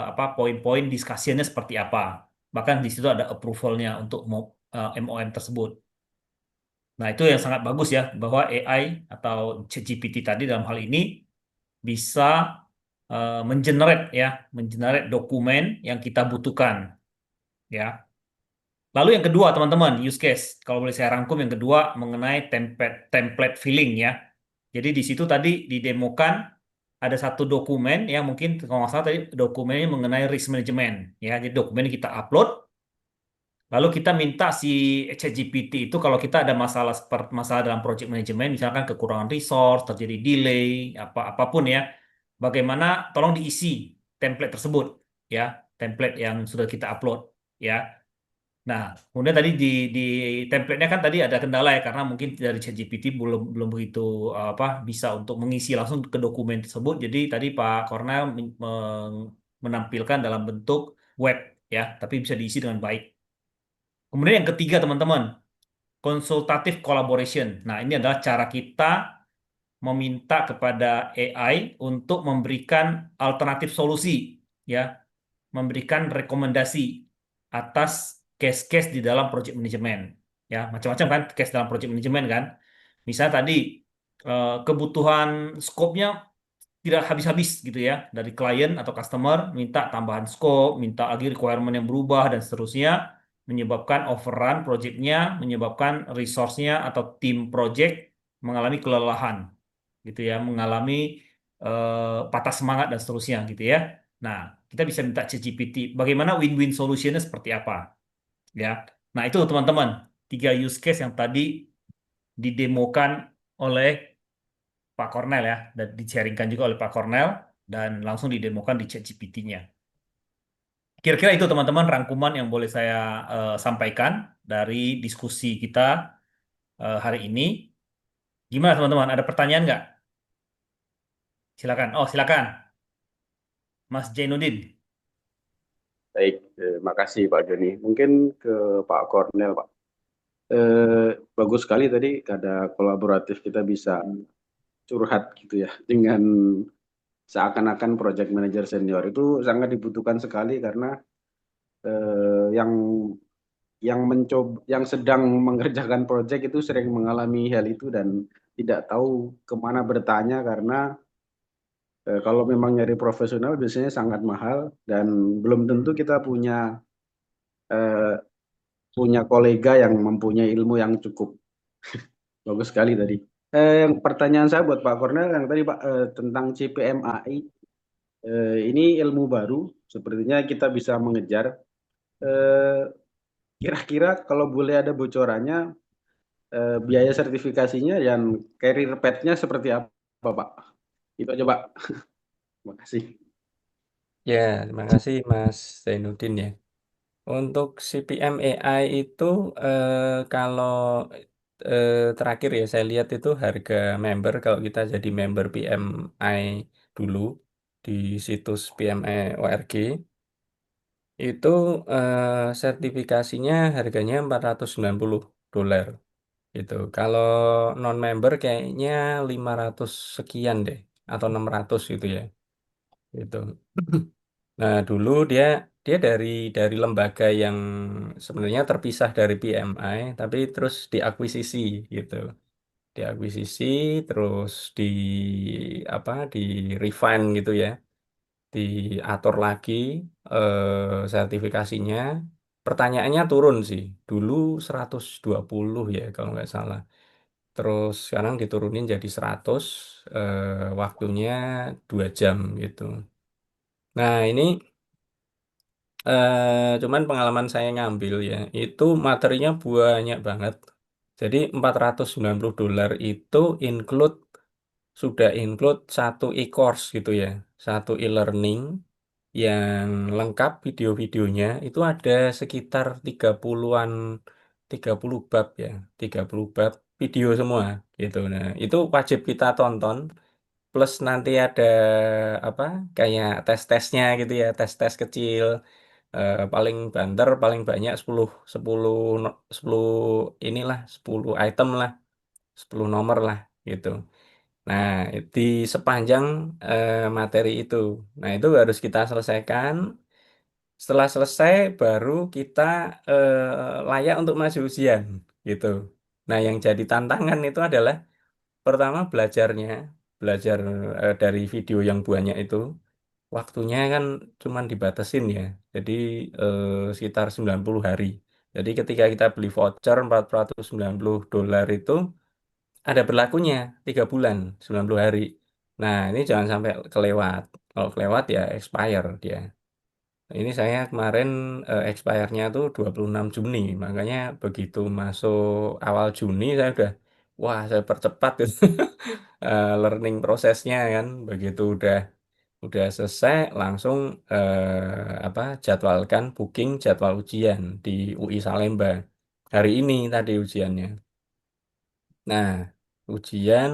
apa poin-poin discussion-nya seperti apa. Bahkan di situ ada approval-nya untuk MOM tersebut. Nah, itu yang sangat bagus ya, bahwa AI atau ChatGPT tadi dalam hal ini bisa mengenerate ya, mengenerate dokumen yang kita butuhkan ya. Lalu yang kedua, teman-teman, use case. Kalau boleh saya rangkum yang kedua mengenai template template filling ya. Jadi di situ tadi didemokan ada satu dokumen yang mungkin kalau nggak salah tadi dokumennya mengenai risk management ya. Jadi dokumen ini kita upload. Lalu kita minta si ChatGPT itu kalau kita ada masalah seperti masalah dalam project management, misalkan kekurangan resource, terjadi delay, apapun ya, bagaimana tolong diisi template tersebut ya, template yang sudah kita upload ya. Nah, kemudian tadi di template-nya kan tadi ada kendala ya karena mungkin dari ChatGPT belum belum begitu apa bisa untuk mengisi langsung ke dokumen tersebut. Jadi tadi Pak Cornel menampilkan dalam bentuk web ya, tapi bisa diisi dengan baik. Kemudian yang ketiga teman-teman, consultative collaboration. Nah, ini adalah cara kita meminta kepada AI untuk memberikan alternatif solusi, ya, memberikan rekomendasi atas case-case di dalam project management. Ya, macam-macam kan case dalam project management kan. Misalnya tadi kebutuhan skopnya tidak habis-habis gitu ya dari klien atau customer minta tambahan scope, minta lagi requirement yang berubah dan seterusnya menyebabkan overrun projectnya, menyebabkan resource-nya atau tim project mengalami kelelahan gitu ya, mengalami patah semangat dan seterusnya gitu ya. Nah, kita bisa minta ChatGPT bagaimana win-win solutionnya seperti apa ya. Nah, itu teman-teman tiga use case yang tadi didemokan oleh Pak Cornel ya, dan di-sharingkan juga oleh Pak Cornel, dan langsung didemokan di ChatGPT-nya. Kira-kira itu teman-teman rangkuman yang boleh saya sampaikan dari diskusi kita hari ini. Gimana teman-teman? Ada pertanyaan nggak? Silakan. Oh, silakan. Mas Jainuddin. Baik, makasih Pak Joni. Mungkin ke Pak Kornel, Pak. Bagus sekali tadi ada kolaboratif kita bisa curhat gitu ya dengan seakan-akan project manager senior itu sangat dibutuhkan sekali karena yang yang sedang mengerjakan project itu sering mengalami hal itu dan tidak tahu kemana bertanya karena kalau memang nyari profesional biasanya sangat mahal dan belum tentu kita eh, punya kolega yang mempunyai ilmu yang cukup. Bagus sekali tadi. Yang pertanyaan saya buat Pak Kornel yang tadi Pak tentang CPMAI. Ini ilmu baru, sepertinya kita bisa mengejar. Eh, Kira-kira kalau boleh ada bocorannya, biaya sertifikasinya dan career path-nya seperti apa Pak? Itu aja Pak. Terima kasih. Ya, terima kasih Mas Zainuddin ya. Untuk CPM AI itu kalau terakhir ya saya lihat itu harga member kalau kita jadi member PMI dulu di situs PMI ORG itu sertifikasinya harganya $490 gitu. Kalau non member kayaknya 500 sekian deh atau 600 gitu ya. Gitu. Nah, dulu dia dia dari lembaga yang sebenarnya terpisah dari PMI, tapi terus diakuisisi gitu. Diakuisisi terus di refine gitu ya. Diatur lagi sertifikasinya. Pertanyaannya turun sih. Dulu 120 ya kalau nggak salah. Terus sekarang diturunin jadi 100, waktunya 2 jam gitu. Nah, ini Cuman pengalaman saya ngambil ya, itu materinya banyak banget. Jadi $490 itu include sudah include satu e-course gitu ya, satu e-learning yang lengkap video-videonya itu ada sekitar 30-an 30 bab ya, 30 bab video semua gitu. Nah, itu wajib kita tonton plus nanti ada apa kayak tes-tesnya gitu ya, tes-tes kecil. Paling banter paling banyak 10 10 10 inilah 10 item lah, 10 nomor lah gitu. Nah, di sepanjang materi itu. Nah, itu harus kita selesaikan. Setelah selesai baru kita layak untuk maju ujian gitu. Nah, yang jadi tantangan itu adalah pertama belajarnya, belajar dari video yang banyak itu. Waktunya kan cuman dibatasin ya. Jadi sekitar 90 hari. Jadi ketika kita beli voucher $490 itu ada berlakunya 3 bulan, 90 hari. Nah, ini jangan sampai kelewat. Kalau kelewat ya expire dia. Ini saya kemarin expire-nya tuh 26 Juni. Makanya begitu masuk awal Juni saya wah saya percepat gitu. Learning prosesnya kan. Begitu udah selesai langsung apa jadwalkan booking jadwal ujian di UI Salemba. Hari ini tadi ujiannya. Nah, ujian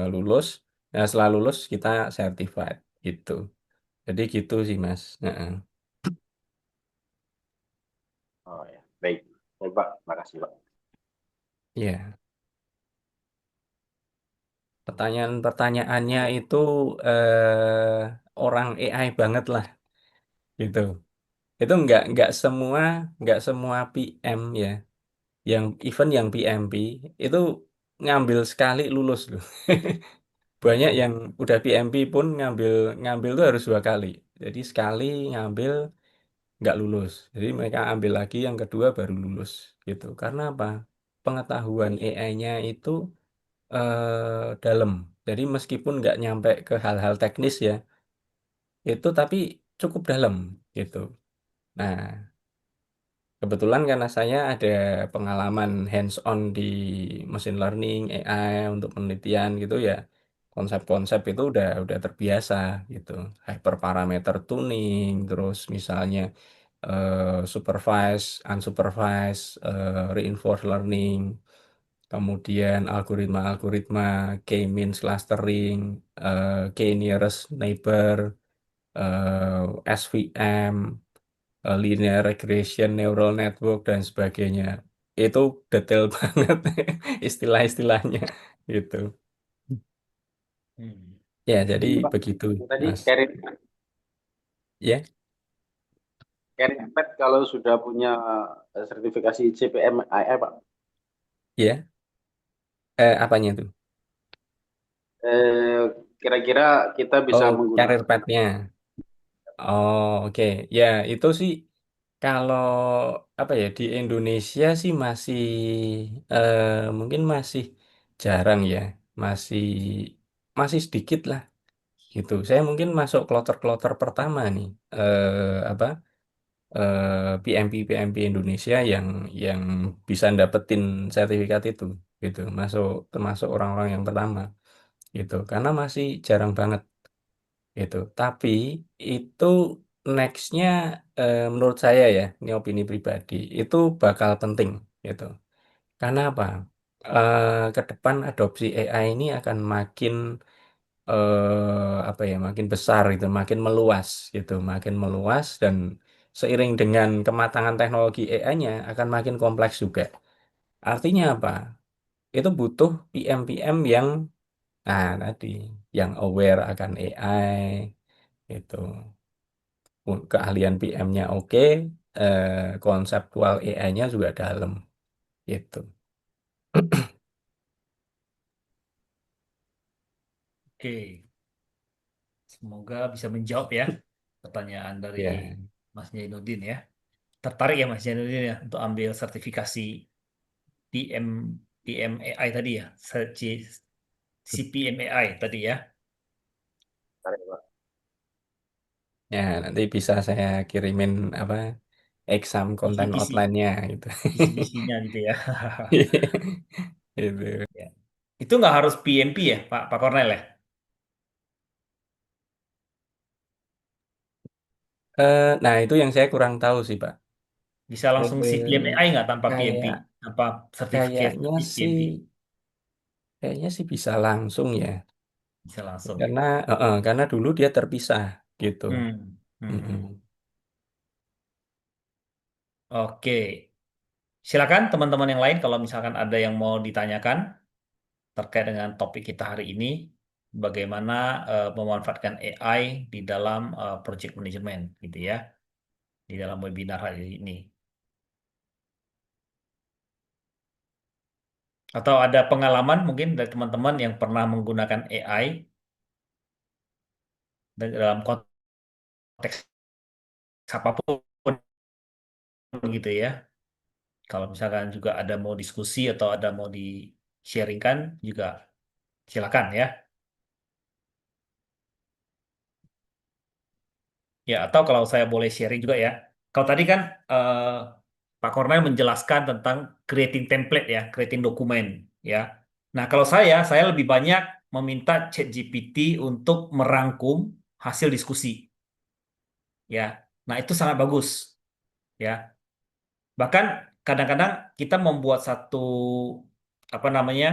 lulus. Nah, setelah lulus kita certified gitu. Jadi gitu sih, Mas. Heeh. Oh ya, baik. Baik, Pak. Makasih, Pak. Iya. Pertanyaan-pertanyaannya itu orang AI banget lah gitu. Itu nggak semua PM ya, yang even yang PMP itu ngambil sekali lulus loh. Banyak yang udah PMP pun ngambil ngambil tuh harus 2 kali. Jadi sekali ngambil nggak lulus. Jadi mereka ambil lagi yang kedua baru lulus gitu. Karena apa? Pengetahuan AI-nya itu dalam. Jadi meskipun nggak nyampe ke hal-hal teknis ya, itu tapi cukup dalam gitu. Nah, kebetulan karena saya ada pengalaman hands-on di machine learning, AI untuk penelitian gitu ya, konsep-konsep itu udah terbiasa gitu. Hyperparameter tuning, terus misalnya supervised, unsupervised, reinforced learning, kemudian algoritma-algoritma K-means clustering, K-nearest neighbor, SVM, linear regression, neural network, dan sebagainya. Itu detail banget istilah-istilahnya gitu. Hmm. Ya, jadi Ini, Pak. begitu, Yang tadi Mas. Ya, carry impact kalau sudah punya sertifikasi CPMII, Pak. ya. Apanya tuh? Eh, Kira-kira kita bisa Oh, karir menggunakan path-nya. Oh, oke. Ya, itu sih kalau apa ya di Indonesia sih masih eh, mungkin masih jarang ya. Masih masih sedikit lah gitu. Saya mungkin masuk kloter-kloter pertama nih. Apa PMP PMP Indonesia yang bisa dapetin sertifikat itu gitu. Termasuk orang-orang yang pertama gitu. Karena masih jarang banget gitu. Tapi itu nextnya menurut saya ya, ini opini pribadi, itu bakal penting gitu. Karena apa? Ke depan adopsi AI ini akan makin apa ya, makin besar gitu, makin meluas gitu, makin meluas dan seiring dengan kematangan teknologi AI-nya akan makin kompleks juga. Artinya apa? Itu butuh PM-PM yang tadi yang aware akan AI itu. Keahlian PM-nya oke, konseptual AI-nya juga dalam gitu. Oke, semoga bisa menjawab ya pertanyaan dari Ya, Mas Jainuddin ya. Tertarik ya Mas Jainuddin ya untuk ambil sertifikasi PM PMAI tadi ya, CPMAI tadi ya. Pak. Ya, nanti bisa saya kirimin apa exam konten Kisi-kisi, outline-nya gitu. kisi-kisinya gitu ya. Itu. Ya. Itu nggak harus PMP ya, Pak Cornel ya? Nah, itu yang saya kurang tahu sih, Pak. Bisa langsung si klaim Eh, AI nggak tanpa PMP, kayak tanpa sertifikat kayaknya sih PMP? kayaknya sih bisa langsung ya. Bisa langsung ya. Karena dulu dia terpisah gitu. Hmm. Hmm, Mm-mm. hmm. Oke, silakan teman-teman yang lain kalau misalkan ada yang mau ditanyakan terkait dengan topik kita hari ini, bagaimana memanfaatkan AI di dalam project management gitu ya, di dalam webinar hari ini. Atau ada pengalaman mungkin dari teman-teman yang pernah menggunakan AI dalam konteks apapun gitu ya. Kalau misalkan juga ada mau diskusi atau ada mau di-sharingkan juga silakan ya. Ya, atau kalau saya boleh sharing juga ya. Kalau tadi kan Pak Kornel menjelaskan tentang creating template ya, creating dokumen ya. Nah, kalau saya lebih banyak meminta ChatGPT untuk merangkum hasil diskusi ya. Nah, itu sangat bagus ya. Bahkan kadang-kadang kita membuat satu apa namanya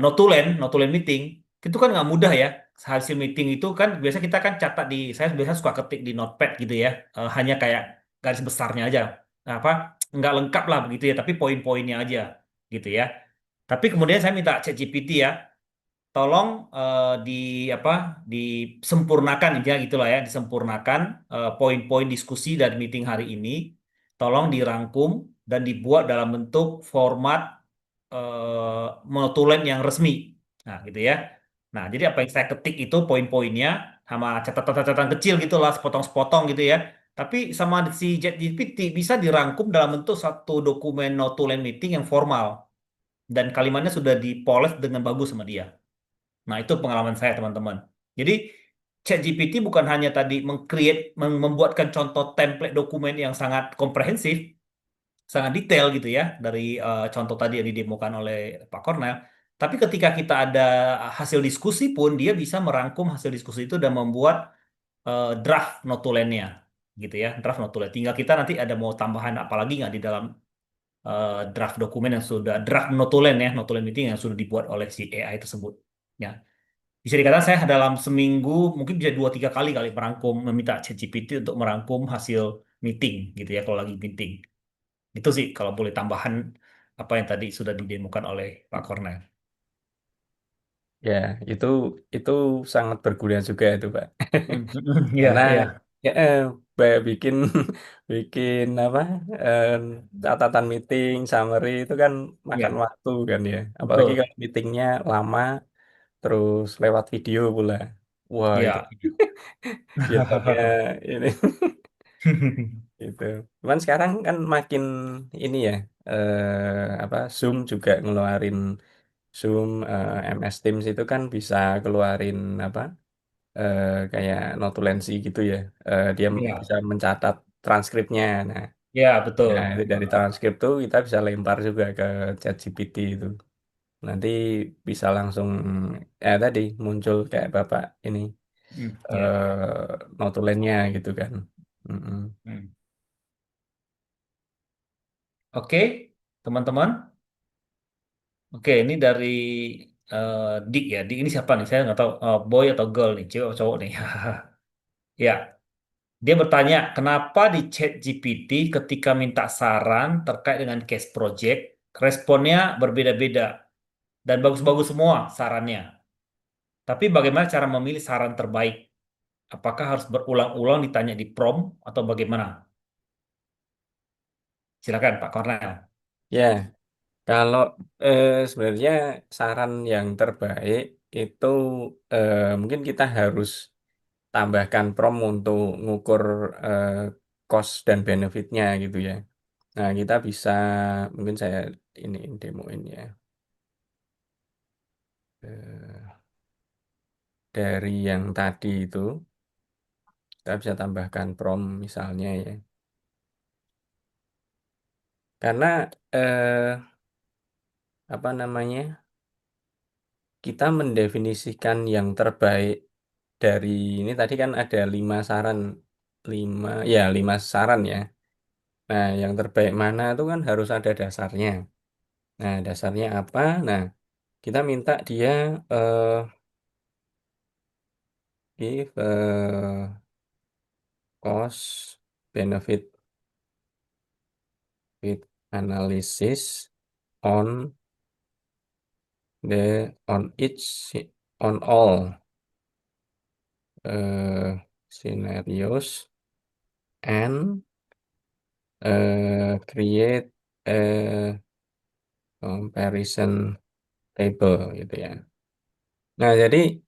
notulen meeting itu kan nggak mudah ya. Hasil meeting itu kan biasa kita kan catat di saya biasa suka ketik di notepad gitu ya. Hanya kayak garis besarnya aja. Nah, apa nggak lengkap lah begitu ya, tapi poin-poinnya aja gitu ya. Tapi kemudian saya minta ChatGPT ya, tolong di apa disempurnakan ya gitulah ya, disempurnakan poin-poin diskusi dari meeting hari ini, tolong dirangkum dan dibuat dalam bentuk format notulen yang resmi. Nah, gitu ya. Nah, jadi apa yang saya ketik itu poin-poinnya sama catatan-catatan kecil gitu lah, sepotong-sepotong gitu ya. Tapi sama si ChatGPT bisa dirangkum dalam bentuk satu dokumen notulen meeting yang formal dan kalimatnya sudah dipoles dengan bagus sama dia. Nah, itu pengalaman saya, teman-teman. Jadi, ChatGPT bukan hanya tadi membuatkan contoh template dokumen yang sangat komprehensif, sangat detail gitu ya, dari contoh tadi yang didemokan oleh Pak Kornel. Tapi ketika kita ada hasil diskusi pun, dia bisa merangkum hasil diskusi itu dan membuat draft notulennya, gitu ya, draft notulen. Tinggal kita nanti ada mau tambahan apa lagi nggak di dalam draft dokumen yang sudah draft notulen ya, notulen meeting yang sudah dibuat oleh si AI tersebut. Ya, bisa dikatakan saya dalam seminggu mungkin bisa 2-3 kali kali merangkum, meminta ChatGPT untuk merangkum hasil meeting gitu ya kalau lagi meeting. Itu sih kalau boleh tambahan apa yang tadi sudah didemokan oleh Pak Kornel. Ya, itu itu sangat berguna juga itu, Pak. Karena Iya, iya, ya, bikin bikin apa eh, catatan meeting, summary itu kan makan iya, waktu kan ya. Apalagi betul. kalau meetingnya lama, terus lewat video pula. Wah itu Iya. biasanya ini itu. Cuman sekarang kan makin ini ya, apa Zoom juga ngeluarin Zoom, MS Teams itu kan bisa keluarin apa kayak notulensi gitu ya. Dia Iya, bisa mencatat transkripnya. iya, betul. Nah, itu dari transkrip tuh kita bisa lempar juga ke ChatGPT itu. Nanti bisa langsung tadi muncul kayak Bapak ini Iya. notulennya gitu kan. Mm-mm. Hmm. Oke, teman-teman. Oke, ini dari eh, Dik ya. Dik ini siapa nih? Saya nggak tahu. Boy atau girl nih, cewek atau cowok nih. Ya, dia bertanya, kenapa di chat GPT ketika minta saran terkait dengan case project, responnya berbeda-beda dan bagus-bagus semua sarannya. Tapi bagaimana cara memilih saran terbaik? Apakah harus berulang-ulang ditanya di prompt atau bagaimana? Silakan Pak Kornel. Ya, kalau sebenarnya saran yang terbaik itu mungkin kita harus tambahkan prom untuk ngukur eh, cost dan benefitnya gitu ya. Nah, kita bisa mungkin saya ini demoin ya. Eh, dari yang tadi itu Kita bisa tambahkan prompt misalnya ya. Karena apa namanya? Kita mendefinisikan yang terbaik dari ini tadi kan ada 5 saran, 5 saran ya. Nah, yang terbaik mana itu kan harus ada dasarnya. Nah, dasarnya apa? Nah, kita minta dia give cost benefit with analysis on on all scenarios and create a comparison table gitu ya. Nah, jadi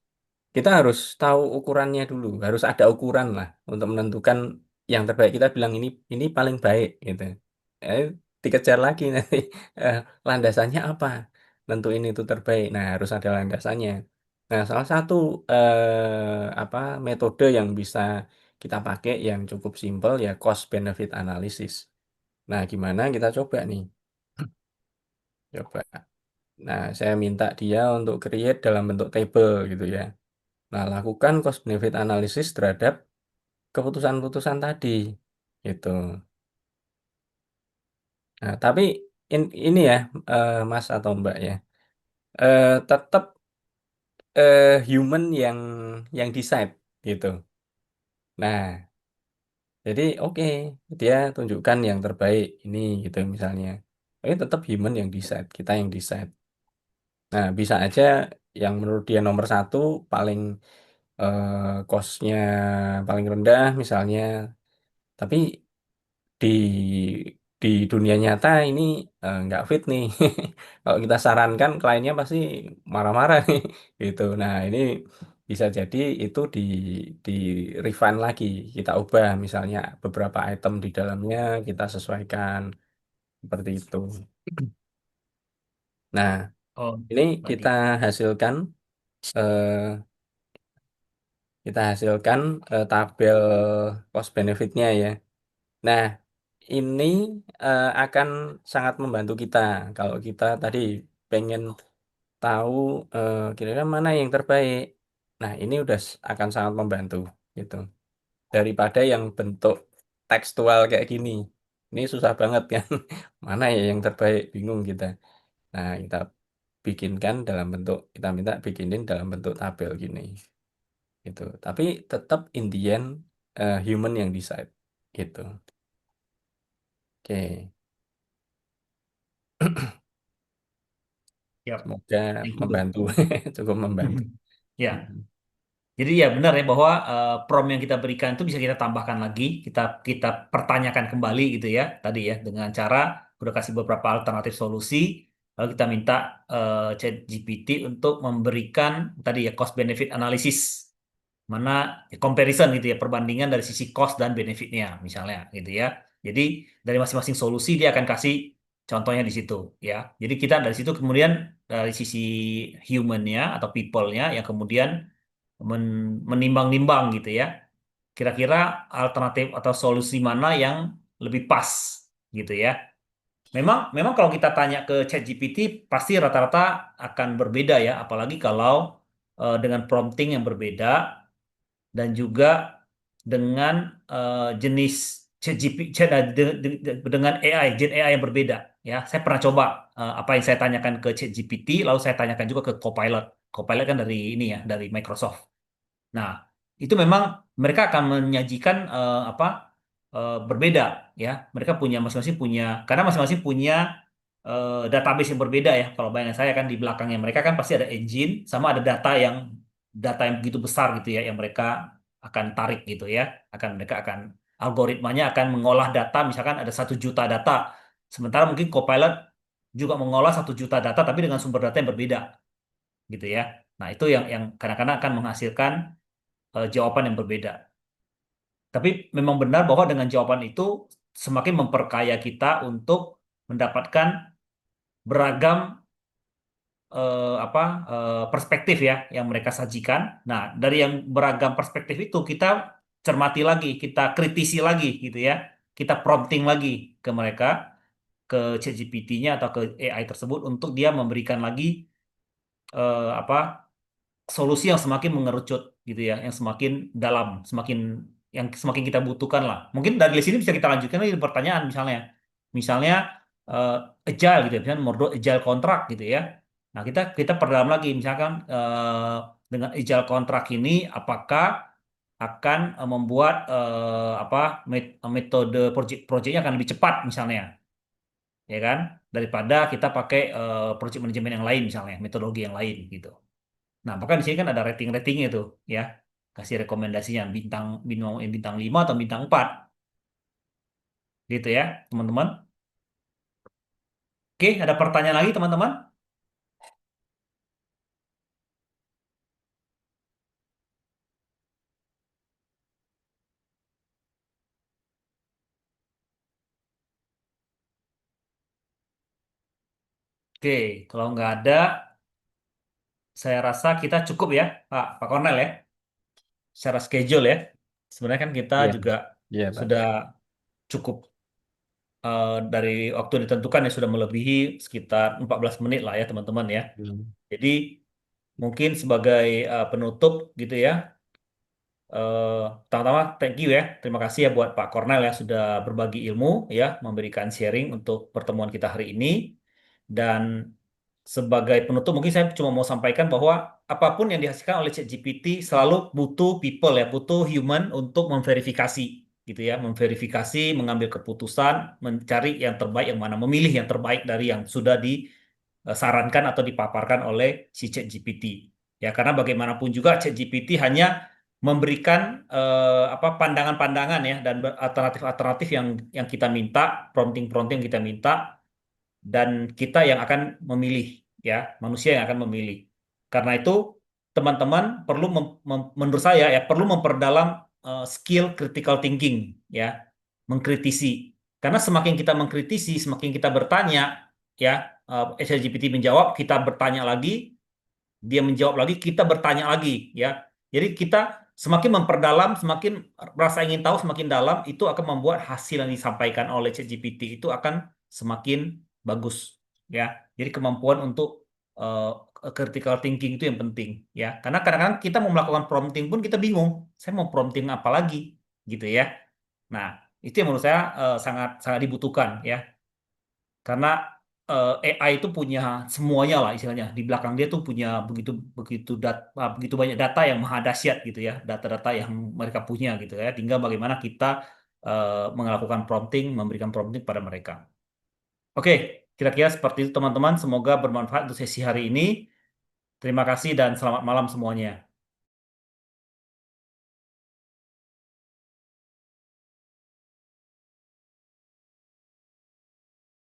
kita harus tahu ukurannya dulu, harus ada ukuran lah untuk menentukan yang terbaik. Kita bilang ini paling baik gitu. Eh, Dikejar lagi nanti eh, landasannya apa? Nentuin itu terbaik. Nah, harus ada landasannya. Nah, salah satu apa metode yang bisa kita pakai yang cukup simpel ya cost benefit analysis. Nah, gimana kita coba nih? Coba. Nah, saya minta dia untuk create dalam bentuk table gitu ya. Nah, lakukan cost benefit analysis terhadap keputusan-keputusan tadi gitu. Nah, tapi ini ya Mas atau Mbak ya. Tetap human yang decide gitu. Nah, jadi oke, dia tunjukkan yang terbaik ini gitu misalnya. Tapi tetap human yang decide, kita yang decide. Nah, bisa aja yang menurut dia nomor satu paling cost-nya paling rendah misalnya, tapi di dunia nyata ini nggak fit nih. Kalau kita sarankan kliennya pasti marah-marah nih, gitu. Nah, ini bisa jadi itu di refine lagi, kita ubah misalnya beberapa item di dalamnya kita sesuaikan seperti itu. Nah, Oh, ini kita baik. hasilkan eh, tabel cost benefitnya ya. Nah, ini akan sangat membantu kita kalau kita tadi pengen tahu kira-kira mana yang terbaik. Nah, ini udah akan sangat membantu gitu. Daripada yang bentuk tekstual kayak gini. Ini susah banget kan. Mana ya yang terbaik, bingung kita. Nah, kita minta bikinin dalam bentuk tabel gini gitu. Tapi tetap in the end human yang decide gitu. Oke. Siap. Semoga Thank you. membantu, cukup membantu. Ya. Mhm. Jadi ya benar ya bahwa prompt yang kita berikan itu bisa kita tambahkan lagi, kita kita pertanyakan kembali gitu ya tadi ya dengan cara udah kasih beberapa alternatif solusi, lalu kita minta ChatGPT untuk memberikan tadi ya cost benefit analysis, mana ya, comparison gitu ya perbandingan dari sisi cost dan benefitnya misalnya gitu ya. Jadi dari masing-masing solusi dia akan kasih contohnya di situ ya. Jadi kita dari situ kemudian dari sisi human-nya atau people-nya yang kemudian menimbang-nimbang gitu ya. Kira-kira alternatif atau solusi mana yang lebih pas gitu ya. Memang memang kalau kita tanya ke ChatGPT pasti rata-rata akan berbeda ya, apalagi kalau dengan prompting yang berbeda dan juga dengan jenis ChatGPT dengan AI, Gen AI yang berbeda ya. Saya pernah coba apa yang saya tanyakan ke ChatGPT, lalu saya tanyakan juga ke Copilot. Copilot kan dari ini ya, dari Microsoft. Nah, itu memang mereka akan menyajikan berbeda ya. Mereka punya masing-masing punya karena masing-masing punya database yang berbeda ya. Kalau bayangan saya kan di belakangnya mereka kan pasti ada engine sama ada data yang begitu besar gitu ya yang mereka akan tarik gitu ya. Mereka akan algoritmanya akan mengolah data misalkan ada 1 juta data. Sementara mungkin Copilot juga mengolah 1 juta data tapi dengan sumber data yang berbeda gitu ya. Nah, itu yang kadang-kadang akan menghasilkan jawaban yang berbeda. Tapi memang benar bahwa dengan jawaban itu semakin memperkaya kita untuk mendapatkan beragam perspektif ya yang mereka sajikan. Nah, dari yang beragam perspektif itu kita cermati lagi, kita kritisi lagi gitu ya. Kita prompting lagi ke mereka, ke ChatGPT-nya atau ke AI tersebut untuk dia memberikan lagi apa solusi yang semakin mengerucut gitu ya, yang semakin dalam, semakin kita butuhkan lah. Mungkin dari sini bisa kita lanjutkan lagi pertanyaan misalnya agile gitu ya, misalnya mode agile kontrak gitu ya. Nah kita perdalam lagi, misalkan dengan agile kontrak ini apakah akan membuat apa metode proyeknya akan lebih cepat misalnya, ya kan? Daripada kita pakai project management yang lain misalnya, metodologi yang lain gitu. Nah, bahkan di sini kan ada rating-ratingnya tuh, ya. Kasih rekomendasinya bintang 5 atau bintang 4. Gitu ya, teman-teman. Oke, ada pertanyaan lagi, teman-teman? Oke, kalau nggak ada, saya rasa kita cukup ya, Pak Kornel ya, secara schedule ya. Sebenarnya kan kita Iya, juga iya Pak. sudah cukup dari waktu yang ditentukan ya sudah melebihi sekitar 14 menit lah ya, teman-teman ya. Hmm. Jadi mungkin sebagai penutup gitu ya, Eh, pertama-tama thank you ya. Terima kasih ya buat Pak Kornel ya sudah berbagi ilmu ya, memberikan sharing untuk pertemuan kita hari ini. Dan sebagai penutup mungkin saya cuma mau sampaikan bahwa apapun yang dihasilkan oleh ChatGPT selalu butuh people ya, butuh human untuk memverifikasi gitu ya, memverifikasi, mengambil keputusan, mencari yang terbaik yang mana, memilih yang terbaik dari yang sudah disarankan atau dipaparkan oleh si ChatGPT. Ya, karena bagaimanapun juga ChatGPT hanya memberikan apa pandangan-pandangan ya dan alternatif-alternatif yang kita minta, prompting-prompting yang kita minta dan kita yang akan memilih ya, manusia yang akan memilih. Karena itu teman-teman perlu menurut saya ya perlu memperdalam skill critical thinking ya, mengkritisi. Karena semakin kita mengkritisi, semakin kita bertanya ya, ChatGPT menjawab, kita bertanya lagi, dia menjawab lagi, kita bertanya lagi ya. Jadi kita semakin memperdalam, semakin rasa ingin tahu semakin dalam, itu akan membuat hasil yang disampaikan oleh ChatGPT itu akan semakin bagus ya. Jadi kemampuan untuk uh, critical thinking itu yang penting ya. Karena kadang-kadang kita mau melakukan prompting pun kita bingung, saya mau prompting apa lagi gitu ya. Nah, itu yang menurut saya sangat sangat dibutuhkan ya. Karena AI itu punya semuanya lah istilahnya. Di belakang dia tuh punya begitu begitu begitu banyak data yang maha dahsyat gitu ya. Data-data yang mereka punya gitu ya. Tinggal bagaimana kita melakukan prompting, memberikan prompting pada mereka. Oke, kira-kira seperti itu teman-teman. Semoga bermanfaat untuk sesi hari ini. Terima kasih dan selamat malam semuanya.